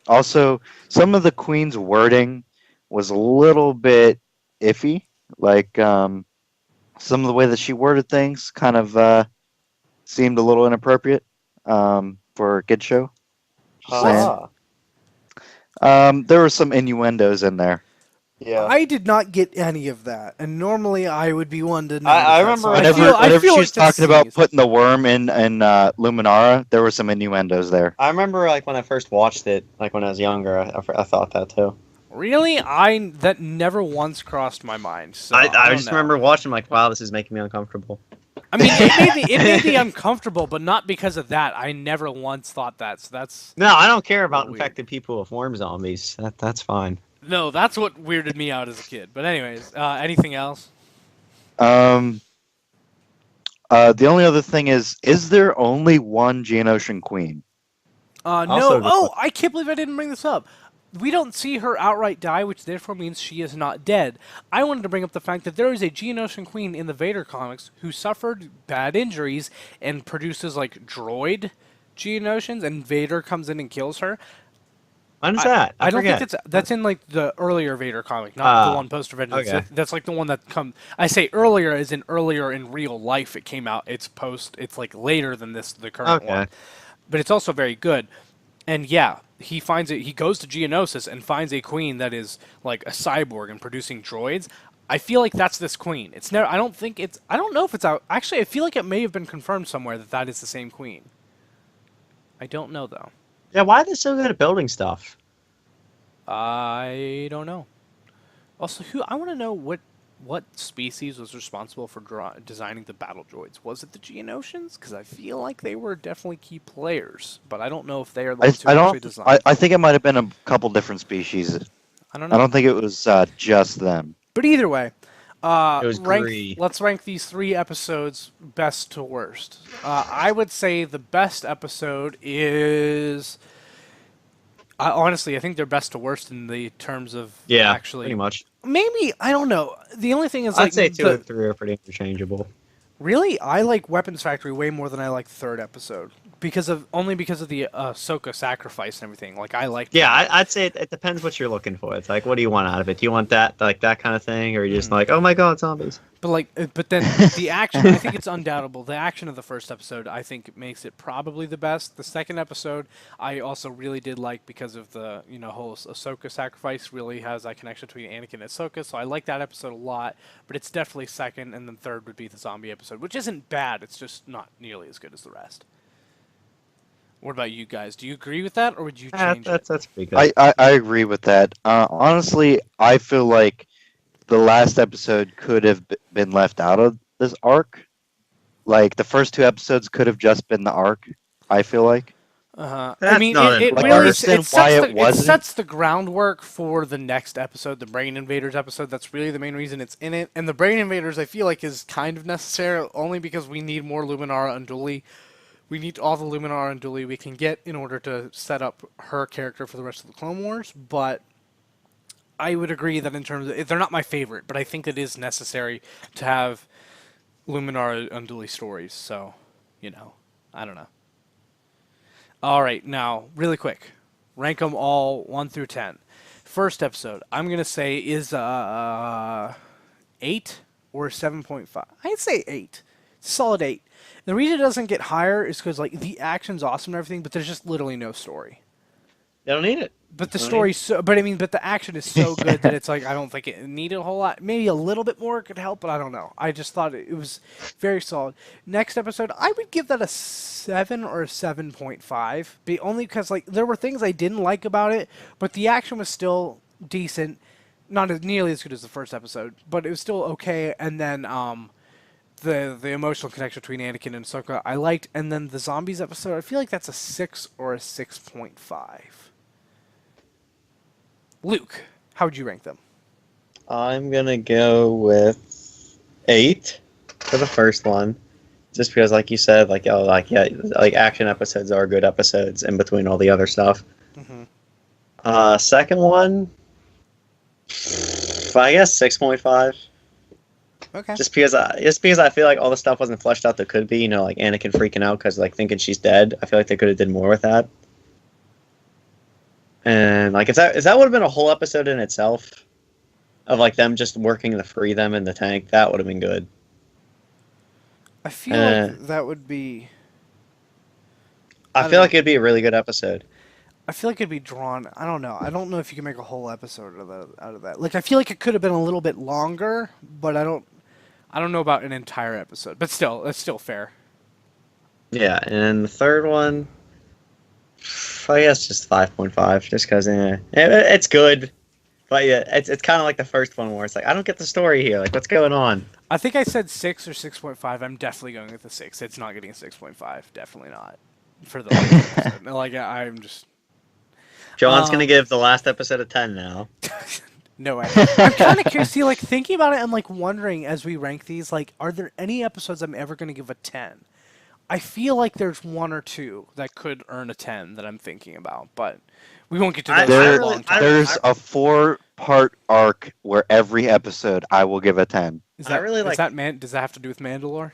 C: Also, some of the Queen's wording was a little bit iffy. Like, some of the way that she worded things kind of seemed a little inappropriate for a kid show. There were some innuendos in there.
D: Yeah.
B: I did not get any of that, and normally I would be one to know.
D: I remember
C: whenever she was talking about putting the worm in Luminara, there were some innuendos there.
A: I remember when I first watched it, when I was younger, I thought that too.
B: Really? That never once crossed my mind. So
A: I just remember watching wow, this is making me uncomfortable.
B: I mean, it made me uncomfortable, but not because of that. I never once thought that. So that's
A: no. I don't care about infected people with worm zombies. That's fine.
B: No, that's what weirded me out as a kid. But anyways, anything else?
C: The only other thing is there only one Geonosian queen?
B: No. I can't believe I didn't bring this up. We don't see her outright die, which therefore means she is not dead. I wanted to bring up the fact that there is a Geonosian queen in the Vader comics who suffered bad injuries and produces droid Geonosians, and Vader comes in and kills her.
A: When's that?
B: I don't think that's in the earlier Vader comic, not the one post Vengeance.
A: Okay.
B: That's the one that I say earlier as in earlier in real life it came out. It's later than the current one. But it's also very good. And yeah, he goes to Geonosis and finds a queen that is like a cyborg and producing droids. I feel like that's this queen. I don't know if it's out. Actually, I feel like it may have been confirmed somewhere that is the same queen. I don't know though.
A: Yeah, why are they so good at building stuff?
B: I don't know. Also, I want to know what species was responsible for designing the battle droids. Was it the Geonosians? Because I feel like they were definitely key players, but I don't know if they are the ones who actually designed.
C: I think it might have been a couple different species.
B: I don't know.
C: I don't think it was just them.
B: But either way,
A: let's
B: rank these 3 episodes best to worst. I would say the best episode is. Honestly, I think they're best to worst in the terms of actually.
A: Pretty much.
B: Maybe I don't know. The only thing is,
A: I'd say 2 and 3 are pretty interchangeable.
B: Really, I like Weapons Factory way more than I like the 3rd episode because of the Ahsoka sacrifice and everything. I like.
A: Yeah, I'd say it depends what you're looking for. It's what do you want out of it? Do you want that kind of thing, or are you just oh my god, zombies?
B: But then the action, I think it's undoubtable. The action of the first episode, I think, makes it probably the best. The second episode, I also really did like because of the whole Ahsoka sacrifice. Really has that connection between Anakin and Ahsoka, so I like that episode a lot. But it's definitely second, and then third would be the zombie episode, which isn't bad. It's just not nearly as good as the rest. What about you guys? Do you agree with that, or would you change it?
A: That's pretty good.
C: I agree with that. Honestly, I feel like the last episode could have been left out of this arc. Like, the first 2 episodes could have just been the arc, I feel like.
B: I mean, it
C: Like, I
B: really
C: understand why it wasn't.
B: It sets the groundwork for the next episode, the Brain Invaders episode. That's really the main reason it's in it. And the Brain Invaders, I feel like, is kind of necessary only because we need more Luminara Unduli. We need all the Luminara Unduli we can get in order to set up her character for the rest of the Clone Wars, but I would agree that in terms of, they're not my favorite, but I think it is necessary to have Luminara Unduli stories. So, I don't know. All right, now really quick, rank them all 1 through 10. First episode, I'm gonna say is 8 or 7.5. I'd say 8. Solid 8. The reason it doesn't get higher is because the action's awesome and everything, but there's just literally no story.
A: They don't need it.
B: But the story's but the action is so good that it's I don't think it needed a whole lot. Maybe a little bit more could help, but I don't know. I just thought it was very solid. Next episode, I would give that a 7 or a 7.5. Only because there were things I didn't like about it, but the action was still decent. Not nearly as good as the first episode, but it was still okay. And then the emotional connection between Anakin and Ahsoka I liked, and then the zombies episode, I feel like that's a 6 or a 6.5. Luke, how would you rank them?
A: I'm gonna go with 8 for the first one, just because, like you said, action episodes are good episodes in between all the other stuff.
B: Mm-hmm.
A: Second one, I guess 6.5.
B: Okay.
A: Just because I feel like all the stuff wasn't fleshed out that could be, like Anakin freaking out because thinking she's dead. I feel like they could have did more with that. And if that would have been a whole episode in itself, of them just working to free them in the tank, that would have been good.
B: I feel like that would be.
A: I feel like it'd be a really good episode.
B: I feel like it'd be drawn. I don't know. I don't know if you can make a whole episode out of that. I feel like it could have been a little bit longer, but I don't know about an entire episode. But still, that's still fair.
A: Yeah, and the third one, I guess just 5.5, just because it's good, but yeah, it's kind of like the first one where it's I don't get the story here. What's going on?
B: I think I said 6 or 6.5. I'm definitely going with the 6. It's not getting a 6.5. Definitely not for the last episode. I'm just.
A: John's gonna give the last episode a 10 now.
B: No way. I'm kind of curious. See, thinking about it, I'm wondering as we rank these, are there any episodes I'm ever going to give a 10? I feel like there's 1 or 2 that could earn a 10 that I'm thinking about, but we won't get to those for a long time.
C: There's a 4-part arc where every episode I will give a 10.
B: Does that have to do with Mandalore?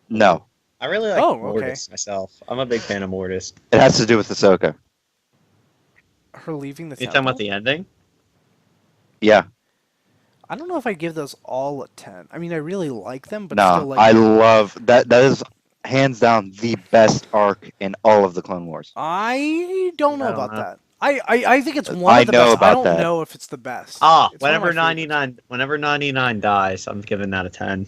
C: No.
A: I really like
B: okay.
A: Mortis myself. I'm a big fan of Mortis.
C: It has to do with Ahsoka.
B: Her leaving the
A: You
B: temple?
A: talking about the ending?
C: Yeah.
B: I don't know if I give those all a 10. I mean, I really like them, but
C: No,
B: still
C: I love that. That is hands down the best arc in all of the Clone Wars.
B: I don't know about that. I think it's one of the best. I don't know if it's the best.
A: Whenever 99 dies, I'm giving that a 10.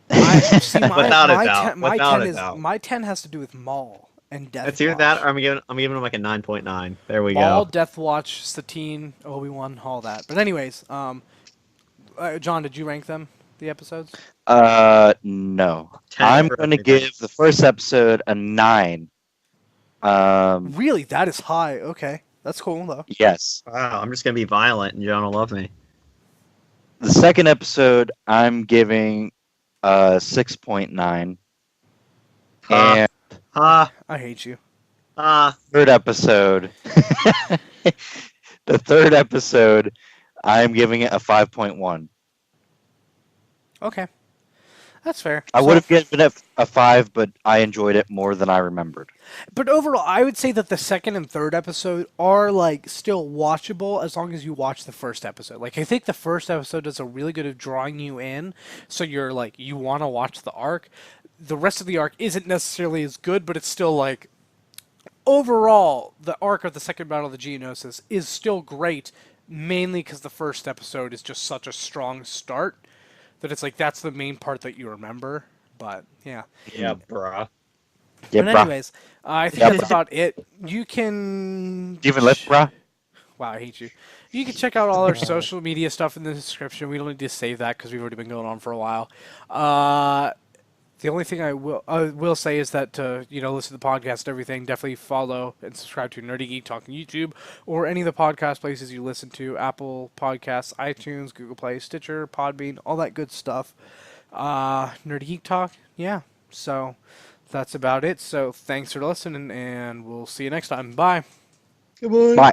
B: Without
A: a doubt.
B: My 10 has to do with Maul and Death
A: It's either
B: Watch.
A: that or I'm giving him a 9.9. There we
B: Maul,
A: go.
B: Death Watch, Satine, Obi-Wan, all that. But anyways, John, did you rank them, the episodes?
C: No. I'm going to give the first episode a 9.
B: Really? That is high. Okay. That's cool, though.
C: Yes.
A: Wow, I'm just going to be violent and John will love me.
C: The second episode, I'm giving 6.9. And
B: I hate you.
C: third episode, the third episode, I'm giving it a 5.1.
B: Okay. That's fair.
C: I
B: So-
C: would have given it a 5, but I enjoyed it more than I remembered.
B: But overall, I would say that the second and third episode are like still watchable as long as you watch the first episode. Like I think the first episode does a really good of drawing you in, so you're like you want to watch the arc. The rest of the arc isn't necessarily as good, but it's still like overall the arc of the Second Battle of the Geonosis is still great, mainly because the first episode is just such a strong start that it's like that's the main part that you remember. But yeah.
A: Yeah, bruh.
C: Yeah,
B: But
C: bruh.
B: anyways, I think
C: Yeah,
B: that's
C: bruh.
B: about it. You can.
C: Do you even lift, bruh?
B: Wow, I hate you. You can check out all our social media stuff in the description. We don't need to save that because we've already been going on for a while. The only thing I will say is that to listen to the podcast and everything, definitely follow and subscribe to Nerdy Geek Talk on YouTube or any of the podcast places you listen to: Apple Podcasts, iTunes, Google Play, Stitcher, Podbean, all that good stuff. Nerdy Geek Talk, yeah. So that's about it. So thanks for listening, and we'll see you next time. Bye.
A: Come on.
C: Bye.